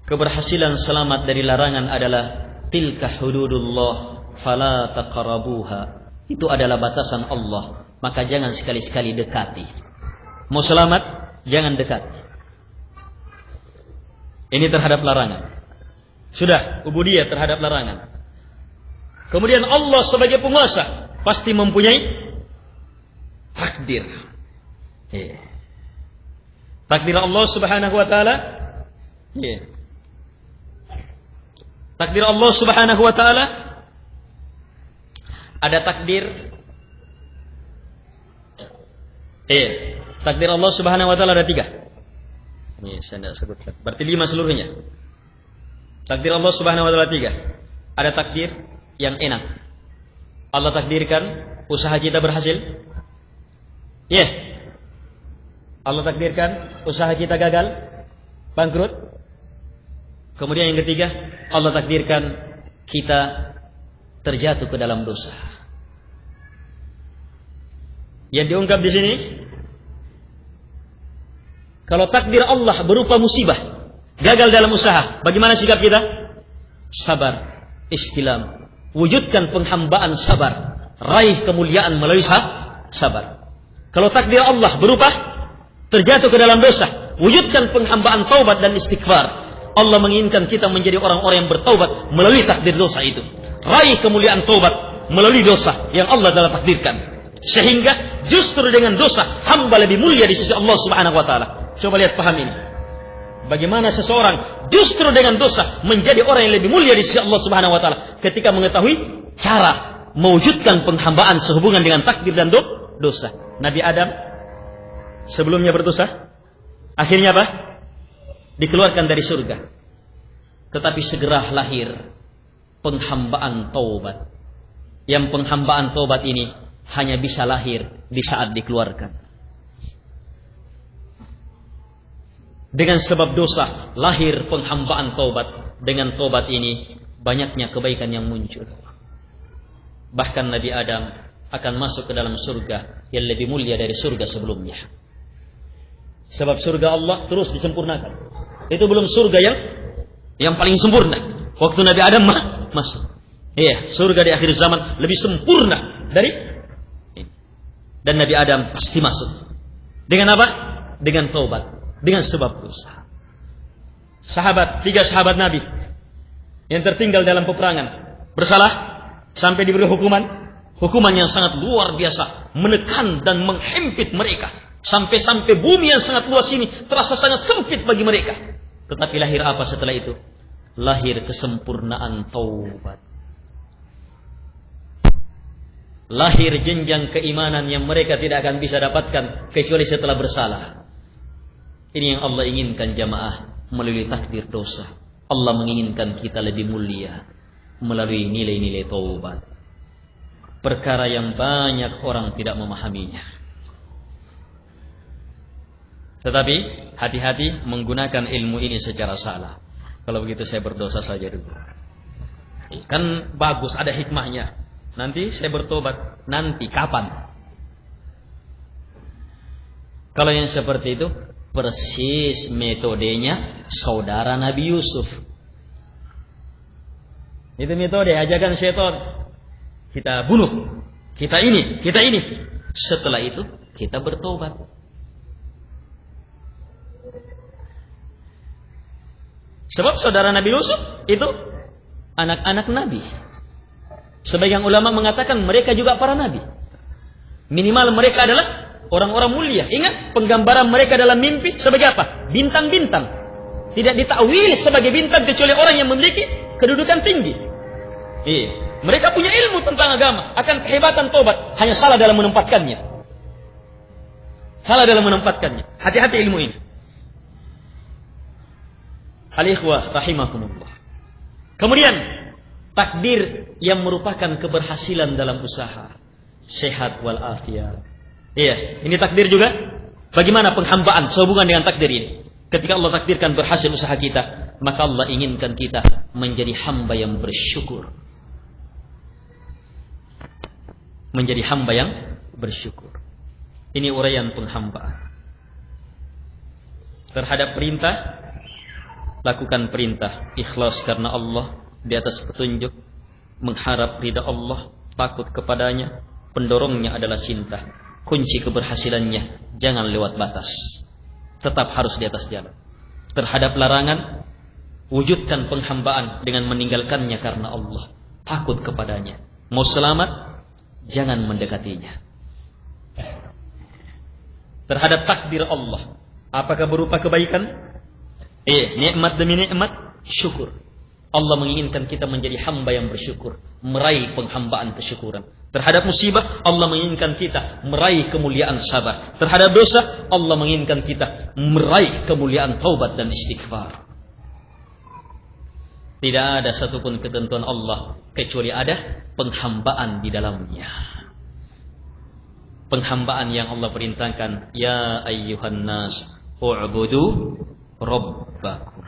A: Keberhasilan selamat dari larangan adalah tilka hududullah fala taqrabuha. Itu adalah batasan Allah, maka jangan sekali-sekali dekati. Mau selamat, jangan dekati. Ini terhadap larangan. Sudah, ubudiyah terhadap larangan. Kemudian Allah sebagai penguasa pasti mempunyai takdir. Takdir Allah Subhanahu wa taala. Takdir Allah Subhanahu wa taala, ada takdir. Takdir Allah Subhanahu wa taala ada 3. Ini saya tidak sebutkan. Berarti 5 seluruhnya. Takdir Allah Subhanahu wa taala 3. Ada takdir yang enak. Allah takdirkan usaha kita berhasil. Allah takdirkan usaha kita gagal, bangkrut. Kemudian yang ketiga, Allah takdirkan kita terjatuh ke dalam dosa. Yang diungkap di sini, kalau takdir Allah berupa musibah, gagal dalam usaha, bagaimana sikap kita? Sabar, istilam, wujudkan penghambaan sabar, raih kemuliaan melalui sabar. Kalau takdir Allah berupa terjatuh ke dalam dosa, wujudkan penghambaan taubat dan istighfar. Allah menginginkan kita menjadi orang-orang yang bertaubat melalui takdir dosa itu. Raih kemuliaan taubat melalui dosa yang Allah telah takdirkan. Sehingga justru dengan dosa hamba lebih mulia di sisi Allah Subhanahu wa taala. Coba lihat, paham ini. Bagaimana seseorang justru dengan dosa menjadi orang yang lebih mulia di sisi Allah Subhanahu wa taala ketika mengetahui cara mewujudkan penghambaan sehubungan dengan takdir dan dosa. Nabi Adam sebelumnya berdosa, akhirnya apa? Dikeluarkan dari surga. Tetapi segera lahir penghambaan taubat. Yang penghambaan taubat ini hanya bisa lahir di saat dikeluarkan. Dengan sebab dosa lahir penghambaan taubat. Dengan taubat ini banyaknya kebaikan yang muncul. Bahkan Nabi Adam akan masuk ke dalam surga yang lebih mulia dari surga sebelumnya. Sebab surga Allah terus disempurnakan. Itu belum surga yang paling sempurna. Waktu Nabi Adam masuk. Surga di akhir zaman lebih sempurna dari ini. Dan Nabi Adam pasti masuk. Dengan apa? Dengan taubat. Dengan sebab dosa. 3 sahabat Nabi yang tertinggal dalam peperangan, bersalah sampai diberi hukuman yang sangat luar biasa, menekan dan menghimpit mereka. Sampai bumi yang sangat luas ini terasa sangat sempit bagi mereka. Tetapi lahir apa setelah itu? Lahir kesempurnaan taubat. Lahir jenjang keimanan yang mereka tidak akan bisa dapatkan kecuali setelah bersalah. Ini yang Allah inginkan jamaah melalui takdir dosa. Allah menginginkan kita lebih mulia melalui nilai-nilai taubat. Perkara yang banyak orang tidak memahaminya. Tetapi hati-hati menggunakan ilmu ini secara salah. Kalau begitu saya berdosa saja dulu. Kan bagus, ada hikmahnya. Nanti saya bertobat. Nanti kapan? Kalau yang seperti itu persis metodenya saudara Nabi Yusuf. Itu metode ajakan syaitan. Kita bunuh, kita ini. Setelah itu kita bertobat. Sebab saudara Nabi Yusuf itu anak-anak Nabi. Sebagian ulama mengatakan mereka juga para Nabi. Minimal mereka adalah orang-orang mulia. Ingat, penggambaran mereka dalam mimpi sebagai apa? Bintang-bintang. Tidak ditakwil sebagai bintang kecuali orang yang memiliki kedudukan tinggi. Mereka punya ilmu tentang agama, akan kehebatan tobat, hanya salah dalam menempatkannya. Salah dalam menempatkannya. Hati-hati ilmu ini. Al-ikhwah rahimakumullah. Kemudian takdir yang merupakan keberhasilan dalam usaha, sehat wal afiat. Iya, ini takdir juga. Bagaimana penghambaan sehubungan dengan takdir ini? Ketika Allah takdirkan berhasil usaha kita, maka Allah inginkan kita menjadi hamba yang bersyukur. Menjadi hamba yang bersyukur. Ini uraian penghambaan. Terhadap perintah, lakukan perintah, ikhlas karena Allah, di atas petunjuk, mengharap ridha Allah, takut kepadanya, pendorongnya adalah cinta. Kunci keberhasilannya, jangan lewat batas, tetap harus di atas jalan. Terhadap larangan, wujudkan penghambaan dengan meninggalkannya karena Allah, takut kepadanya. Mau selamat, jangan mendekatinya. Terhadap takdir Allah, apakah berupa kebaikan? Nikmat demi nikmat, syukur. Allah menginginkan kita menjadi hamba yang bersyukur, meraih penghambaan kesyukuran. Terhadap musibah, Allah menginginkan kita meraih kemuliaan sabar. Terhadap dosa, Allah menginginkan kita meraih kemuliaan taubat dan istighfar. Tidak ada satupun ketentuan Allah kecuali ada penghambaan di dalamnya. Penghambaan yang Allah perintahkan, ya ayyuhan nas u'budu rabbakum.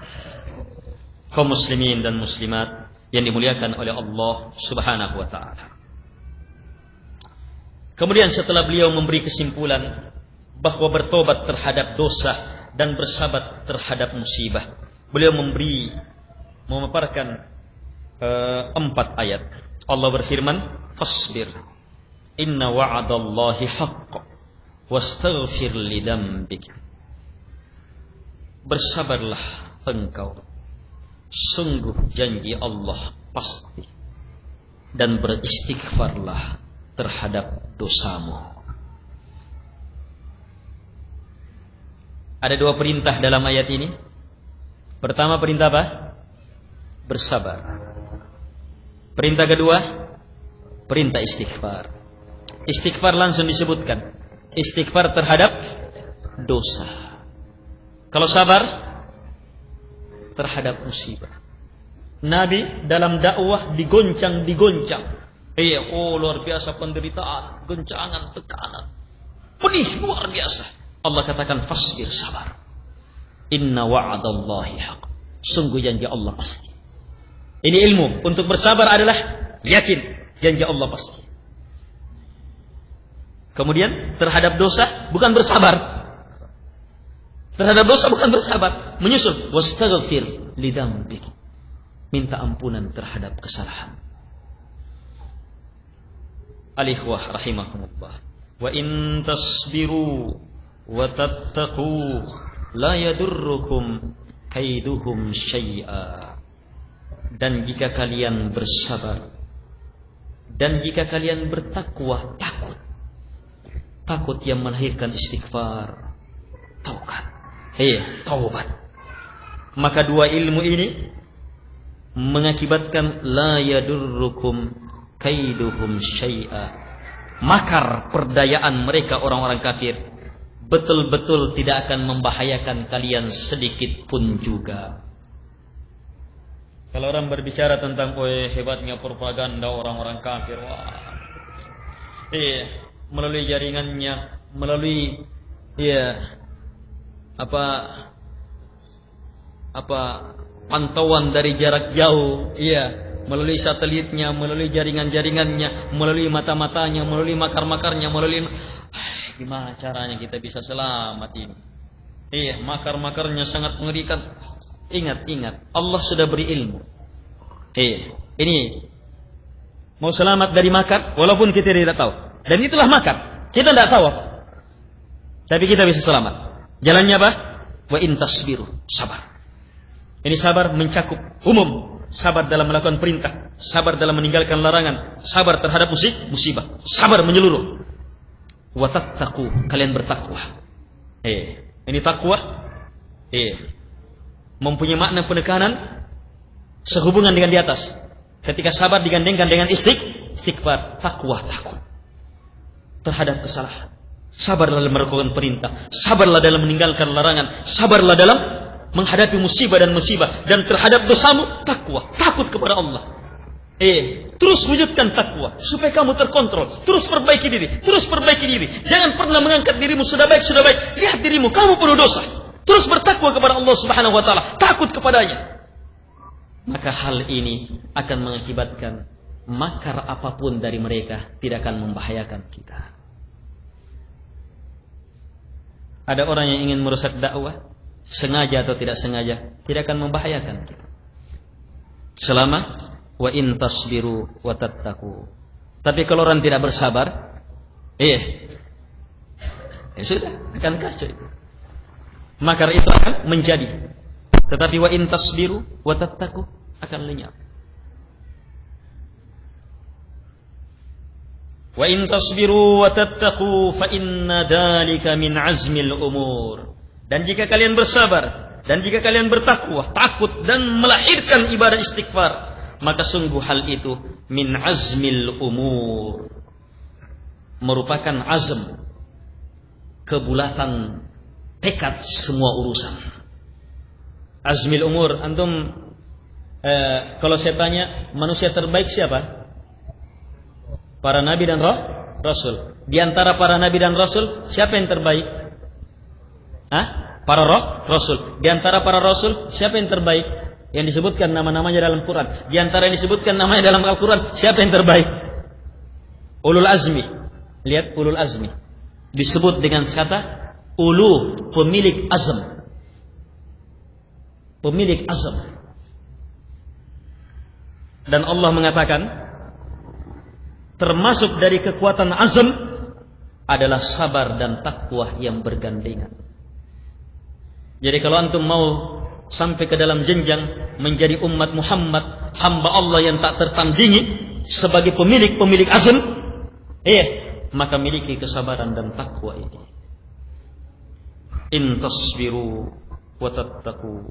A: Kaum muslimin dan muslimat yang dimuliakan oleh Allah Subhanahu wa taala. Kemudian setelah beliau memberi kesimpulan bahwa bertobat terhadap dosa dan bersabar terhadap musibah, beliau memaparkan 4 ayat. Allah berfirman, "Fasbir, inna wa'adallahi haqq, wastaghfir li dzambik." Bersabarlah engkau, sungguh janji Allah pasti, dan beristighfarlah terhadap dosamu. Ada 2 perintah dalam ayat ini. Pertama, perintah apa? Bersabar. Perintah kedua, perintah istighfar. Istighfar langsung disebutkan, istighfar terhadap dosa. Kalau sabar terhadap musibah. Nabi dalam dakwah digoncang. Luar biasa penderitaan, goncangan, tekanan, pedih luar biasa. Allah katakan, fasbir, sabar. Inna wa'adallahi haq. Sungguh janji Allah pasti. Ini ilmu. Untuk bersabar adalah yakin janji Allah pasti. Kemudian terhadap dosa bukan bersabar. Terhadap dosa bukan bersabar. Menyusul, wastaghfir lidzambik. Minta ampunan terhadap kesalahan. Al-ikhwah rahimakumullah. Wa in tasbiru wa tattaqu la yadurrukum kaiduhum syai'a. Dan jika kalian bersabar dan jika kalian bertakwa, takut yang melahirkan istighfar, taubat. Maka 2 ilmu ini mengakibatkan la yadurrukum kaiduhum syai'a. Makar perdayaan mereka orang-orang kafir betul-betul tidak akan membahayakan kalian sedikit pun juga. Kalau orang berbicara tentang hebatnya propaganda orang-orang kafir, melalui jaringannya, melalui pantauan dari jarak jauh, melalui satelitnya, melalui jaringan-jaringannya, melalui mata-matanya, melalui makar-makarnya, gimana caranya kita bisa selamat ini? Makar-makarnya sangat mengerikan. Ingat, Allah sudah beri ilmu. Ini mau selamat dari makar, walaupun kita tidak tahu. Dan itulah makar. Kita tidak tahu apa. Tapi kita bisa selamat. Jalannya apa? Wa in tasbiru, sabar. Ini sabar mencakup umum. Sabar dalam melakukan perintah, sabar dalam meninggalkan larangan, sabar terhadap musibah, sabar menyeluruh. wa tattaqu, kalian bertakwa. Ini takwa mempunyai makna penekanan sehubungan dengan di atas. Ketika sabar digandengkan dengan istighfar, takwa, takut terhadap kesalahan. Sabarlah dalam melakukan perintah, sabarlah dalam meninggalkan larangan, sabarlah dalam menghadapi musibah dan musibah, dan terhadap dosamu takwa, takut kepada Allah. Terus wujudkan takwa supaya kamu terkontrol. Terus perbaiki diri, jangan pernah mengangkat dirimu sudah baik. Lihat dirimu, kamu penuh dosa. Terus bertakwa kepada Allah Subhanahu wa taala, takut kepadanya. Maka hal ini akan mengakibatkan makar apapun dari mereka tidak akan membahayakan kita. Ada orang yang ingin merusak dakwah, sengaja atau tidak sengaja, tidak akan membahayakan kita. Selama wa in tasbiru wa tattaqu. Tapi kalau orang tidak bersabar, sudah akan kacau itu. Makar itu akan menjadi. Tetapi wa in tasbiru wa tattaqu akan lenyap. Wa in tasbiru wa tattaqu fa inna dzalika min azmil umur. Dan jika kalian bersabar dan jika kalian bertakwa, takut dan melahirkan ibadah istighfar, maka sungguh hal itu min azmil umur, merupakan azm, kebulatan tekad semua urusan. Azmil umur, antum kalau saya tanya manusia terbaik siapa? Para nabi dan rasul. Di antara para nabi dan rasul, siapa yang terbaik? Para rasul. Di antara para rasul, siapa yang terbaik? Yang disebutkan nama-namanya dalam Quran. Di antara yang disebutkan namanya dalam Al-Quran, siapa yang terbaik? Ulul azmi. Lihat ulul azmi. Disebut dengan kata ulu, pemilik azam. Pemilik azam. Dan Allah mengatakan, termasuk dari kekuatan azam adalah sabar dan takwa yang bergandengan. Jadi kalau antum mau sampai ke dalam jenjang menjadi umat Muhammad, hamba Allah yang tak tertandingi sebagai pemilik azam, maka miliki kesabaran dan takwa ini. In tasbiru wa tattaqu.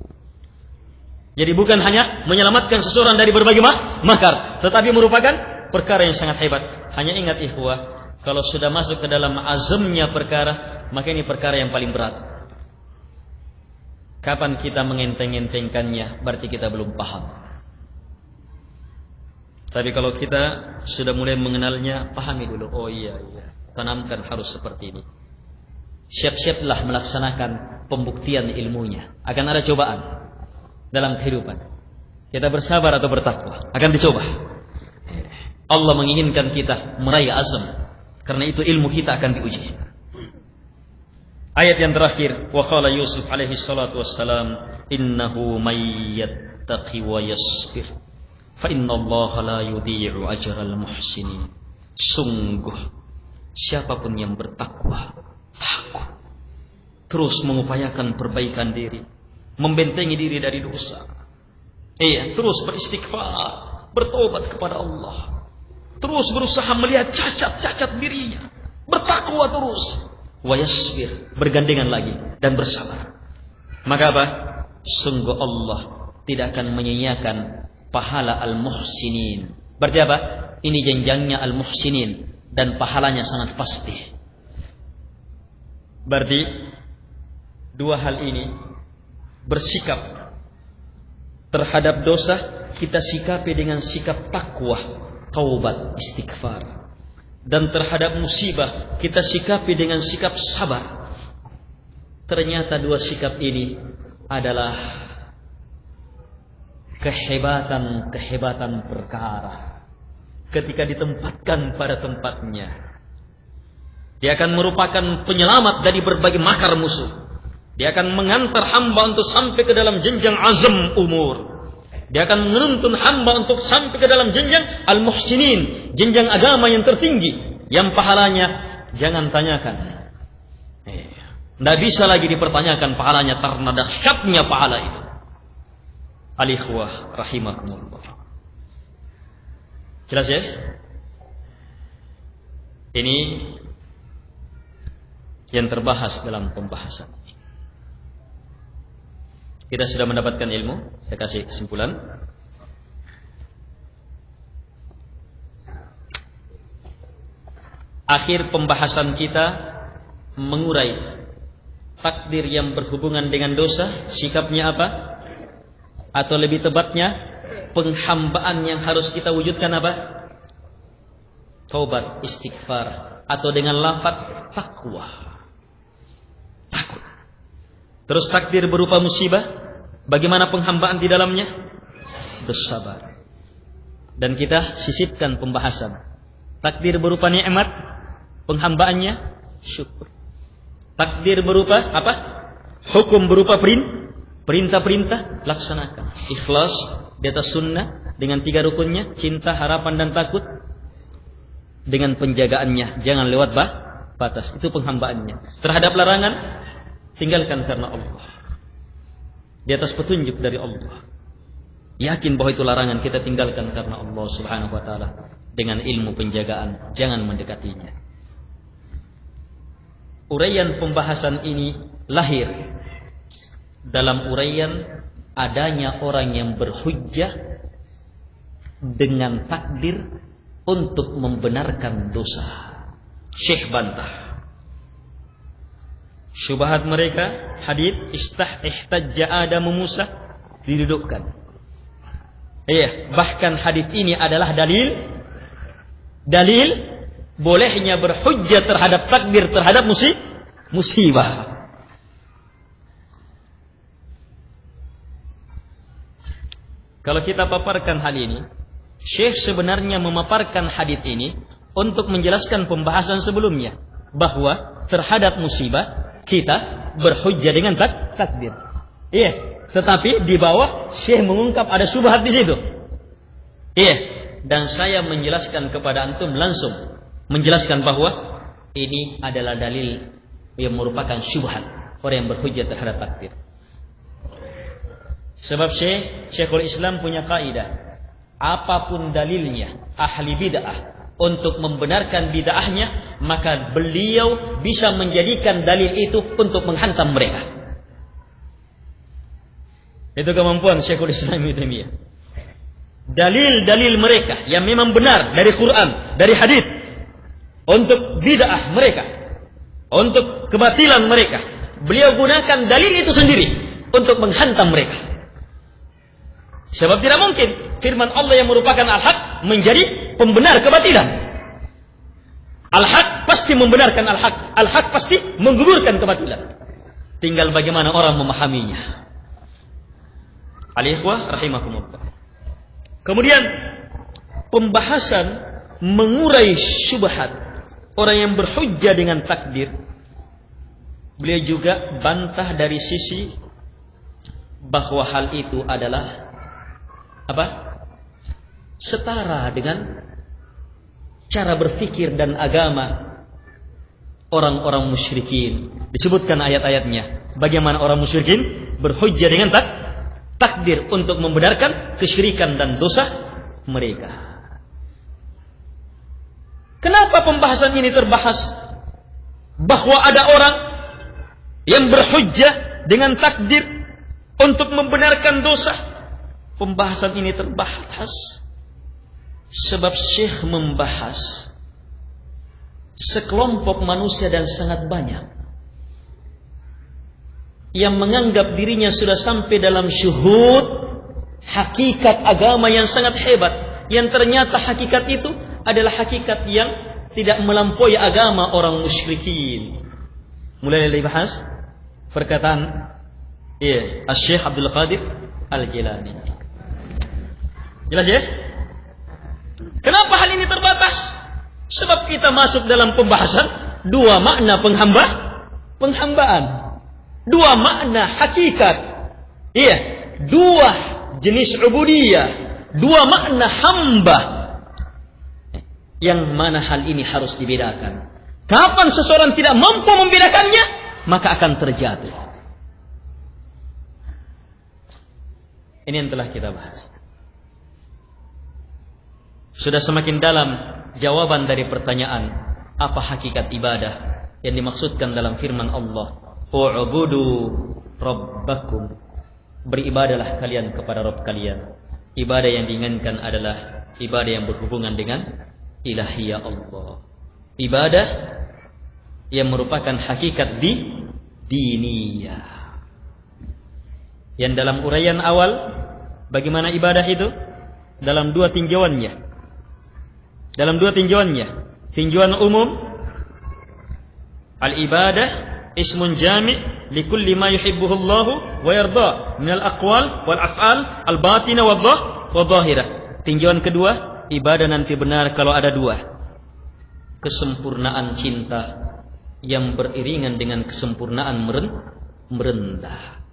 A: Jadi bukan hanya menyelamatkan seseorang dari berbagai makar, tetapi merupakan perkara yang sangat hebat. Hanya ingat ikhwah, kalau sudah masuk ke dalam azamnya perkara, maka ini perkara yang paling berat. Kapan kita mengenteng-entengkannya, berarti kita belum paham. Tapi kalau kita sudah mulai mengenalnya, pahami dulu. Oh iya, tanamkan harus seperti ini. Siap-siaplah melaksanakan pembuktian ilmunya. Akan ada cobaan dalam kehidupan. Kita bersabar atau bertakwa, akan dicoba. Allah menginginkan kita meraih azam, karena itu ilmu kita akan diuji. Ayat yang terakhir, wa qala Yusuf alaihi salatu wassalam, innahu may yattaqi wa yasbir fa innallaha la yudhi'u ajral muhsinin. Sungguh siapapun yang bertakwa, takut, terus mengupayakan perbaikan diri, membentengi diri dari dosa, terus beristighfar, bertobat kepada Allah, terus berusaha melihat cacat-cacat dirinya, bertakwa terus, wa yasbir, bergandengan lagi dan bersabar. Maka apa? Sungguh Allah tidak akan menyia-nyiakan pahala al-muhsinin. Berarti apa? Ini jenjangnya al-muhsinin dan pahalanya sangat pasti. Berarti dua hal ini, bersikap terhadap dosa kita sikapi dengan sikap takwa, taubat, istighfar. Dan terhadap musibah kita sikapi dengan sikap sabar. Ternyata dua sikap ini adalah kehebatan perkara. Ketika ditempatkan pada tempatnya, dia akan merupakan penyelamat dari berbagai makar musuh. Dia akan mengantar hamba untuk sampai ke dalam jenjang azam umur. Dia akan menuntun hamba untuk sampai ke dalam jenjang al-muhsinin, jenjang agama yang tertinggi, yang pahalanya jangan tanyakan. Tidak bisa lagi dipertanyakan pahalanya, karena dahsyatnya pahala itu. Al-ikhwah rahimakumullah. Jelas ya? Ini yang terbahas dalam pembahasan. Kita sudah mendapatkan ilmu. Saya kasih kesimpulan. Akhir pembahasan kita mengurai takdir yang berhubungan dengan dosa, sikapnya apa? Atau lebih tepatnya, penghambaan yang harus kita wujudkan apa? Taubat, istighfar, atau dengan lafaz takwa. Takut. Terus takdir berupa musibah, bagaimana penghambaan di dalamnya? Bersabar. Dan kita sisipkan pembahasan. Takdir berupa nikmat, penghambaannya syukur. Takdir berupa apa? Hukum berupa perintah-perintah, laksanakan. Ikhlas di atas sunnah dengan 3 rukunnya, cinta, harapan, dan takut. Dengan penjagaannya, jangan lewat batas. Itu penghambaannya. Terhadap larangan, tinggalkan karena Allah. Di atas petunjuk dari Allah. Yakin bahwa itu larangan, kita tinggalkan karena Allah Subhanahu wa taala. Dengan ilmu penjagaan, jangan mendekatinya. Uraian pembahasan ini lahir dalam uraian adanya orang yang berhujjah dengan takdir untuk membenarkan dosa. Syekh bantah syubhat mereka. Hadits ihtajja Adam Musa didudukkan. Iya, bahkan hadits ini adalah dalil bolehnya berhujjah terhadap takdir, terhadap musibah. Kalau kita paparkan hal ini, Syekh sebenarnya memaparkan hadits ini untuk menjelaskan pembahasan sebelumnya, bahwa terhadap musibah kita berhujjah dengan takdir. Iya, tetapi di bawah Syekh mengungkap ada syubhat di situ. Iya, dan saya menjelaskan kepada antum langsung, menjelaskan bahwa ini adalah dalil yang merupakan syubhat orang yang berhujjah terhadap takdir. Sebab Syekhul Islam punya kaidah, apapun dalilnya ahli bid'ah untuk membenarkan bid'ahnya, maka beliau bisa menjadikan dalil itu untuk menghantam mereka. Itu kemampuan Syekhul Islam Ibnu Taimiyah. Dalil-dalil mereka yang memang benar dari Quran, dari hadis, untuk bid'ah mereka, untuk kebatilan mereka, beliau gunakan dalil itu sendiri untuk menghantam mereka. Sebab tidak mungkin firman Allah yang merupakan al-haq menjadi pembenar kebatilan. Al-haq pasti membenarkan al-haq, al-haq pasti menggugurkan kebatilan. Tinggal bagaimana orang memahaminya. Al-ikhwah rahimakumullah. Kemudian pembahasan mengurai syubhat orang yang berhujjah dengan takdir, beliau juga bantah dari sisi bahwa hal itu adalah apa? Setara dengan cara berfikir dan agama orang-orang musyrikin. Disebutkan ayat-ayatnya bagaimana orang musyrikin berhujjah dengan takdir untuk membenarkan kesyirikan dan dosa mereka. Kenapa pembahasan ini terbahas? Bahwa ada orang yang berhujjah dengan takdir untuk membenarkan dosa. Pembahasan ini terbahas sebab Syekh membahas sekelompok manusia dan sangat banyak yang menganggap dirinya sudah sampai dalam syuhud hakikat agama yang sangat hebat, yang ternyata hakikat itu adalah hakikat yang tidak melampaui agama orang musyrikin. Mulai dibahas perkataan Syekh Abdul Qadir Al-Jilani. Jelas ya? Kenapa hal ini terbatas? Sebab kita masuk dalam pembahasan dua makna penghambaan, dua makna hakikat. Iya, dua jenis ubudiyah, dua makna hamba. Yang mana hal ini harus dibedakan. Kapan seseorang tidak mampu membedakannya, maka akan terjatuh. Ini yang telah kita bahas. Sudah semakin dalam jawaban dari pertanyaan apa hakikat ibadah, yang dimaksudkan dalam firman Allah, "U'budu rabbakum." Beribadalah kalian kepada Rabb kalian. Ibadah yang diinginkan adalah ibadah yang berhubungan dengan ilahiyah Allah. Ibadah yang merupakan hakikat diniyah. Yang dalam uraian awal, bagaimana ibadah itu? Dalam dua tinjauannya. Tinjauan umum, al-ibadah ismun jami' likulli ma yuhibbuhu Allah wa yarda min al-aqwal wal af'al al-batinah wa dhahirah. Tinjauan kedua, ibadah nanti benar kalau ada dua. Kesempurnaan cinta yang beriringan dengan kesempurnaan merendah.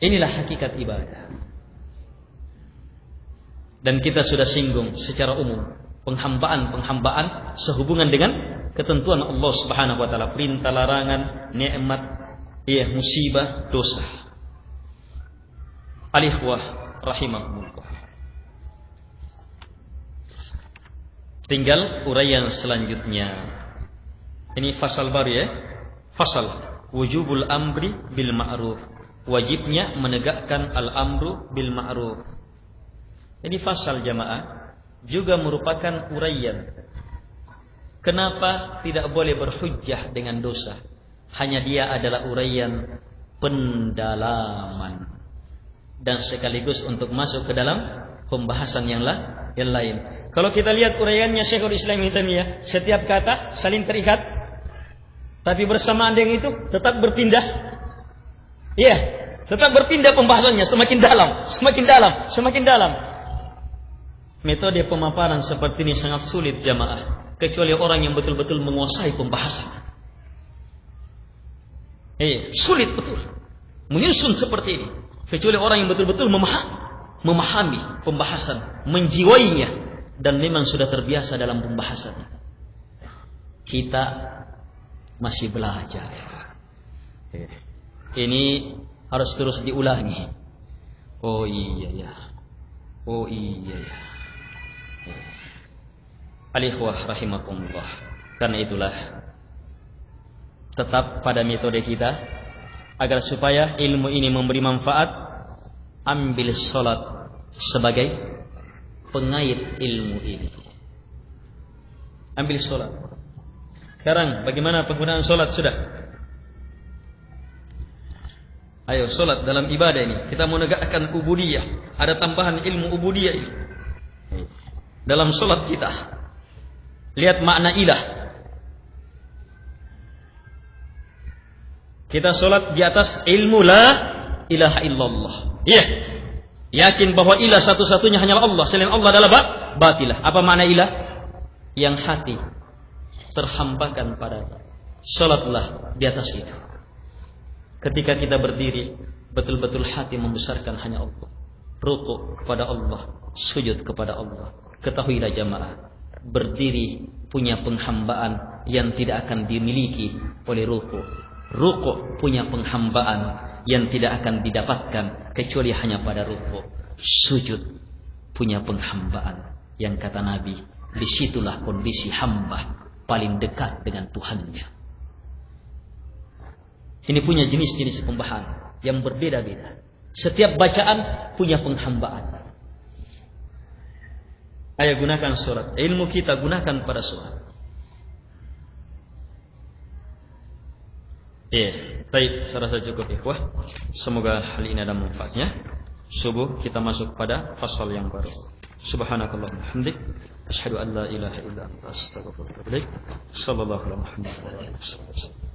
A: Inilah hakikat ibadah. Dan kita sudah singgung secara umum penghambaan sehubungan dengan ketentuan Allah Subhanahu wa taala, perintah, larangan, nikmat, musibah, dosa. Al-ikhwah rahimahumullah. Tinggal uraian selanjutnya. Ini fasal baru ya. Fasal wujubul amri bil ma'ruf. Wajibnya menegakkan al-amru bil ma'ruf. Ini fasal jamaah juga merupakan uraian. Kenapa tidak boleh berhujjah dengan dosa? Hanya dia adalah uraian pendalaman dan sekaligus untuk masuk ke dalam pembahasan yang lain. Kalau kita lihat uraiannya Syekhul Islam Ibnu Taimiyah, setiap kata saling terikat, tapi bersamaan dengan itu tetap berpindah. Iya, tetap berpindah pembahasannya, semakin dalam. Metode pemaparan seperti ini sangat sulit jamaah, kecuali orang yang betul-betul menguasai pembahasan. Sulit betul menyusun seperti ini, kecuali orang yang betul-betul memahami pembahasan, menjiwainya, dan memang sudah terbiasa dalam pembahasannya. Kita masih belajar. Ini harus terus diulangi. Oh iya ya. Al-ikhwah rahimakumullah. Karena itulah tetap pada metode kita, agar supaya ilmu ini memberi manfaat, ambil sholat sebagai pengait ilmu ini. Ambil sholat. Sekarang bagaimana penggunaan sholat sudah? Ayo sholat dalam ibadah ini, kita menegakkan ubudiyah. Ada tambahan ilmu ubudiyah ini dalam sholat kita. Lihat makna ilah. Kita sholat di atas ilmu la ilaha illallah. Iya. Yakin bahwa ilah satu-satunya hanyalah Allah. Selain Allah adalah batilah. Apa makna ilah? Yang hati terhambakan padanya. Sholatlah di atas itu. Ketika kita berdiri, betul-betul hati membesarkan hanya Allah. Rukuk kepada Allah, sujud kepada Allah. Ketahuilah jamaah, berdiri punya penghambaan yang tidak akan dimiliki oleh rukuk. Rukuk punya penghambaan yang tidak akan didapatkan kecuali hanya pada rukuk. Sujud punya penghambaan yang kata Nabi, disitulah kondisi hamba paling dekat dengan Tuhannya. Ini punya jenis-jenis pembahasan yang berbeda-beda. Setiap bacaan punya penghambaan. Ayo gunakan surat. Ilmu kita gunakan pada surat. Baik, saya rasa cukup ikhwah. Semoga hal ini ada manfaatnya. Subuh kita masuk pada fasal yang baru. Subhanakallahumma hamdik, asyhadu an la ilaha illa anta, astaghfiruka wa atubu ilaik. Sallallahu alaihi wa sallam.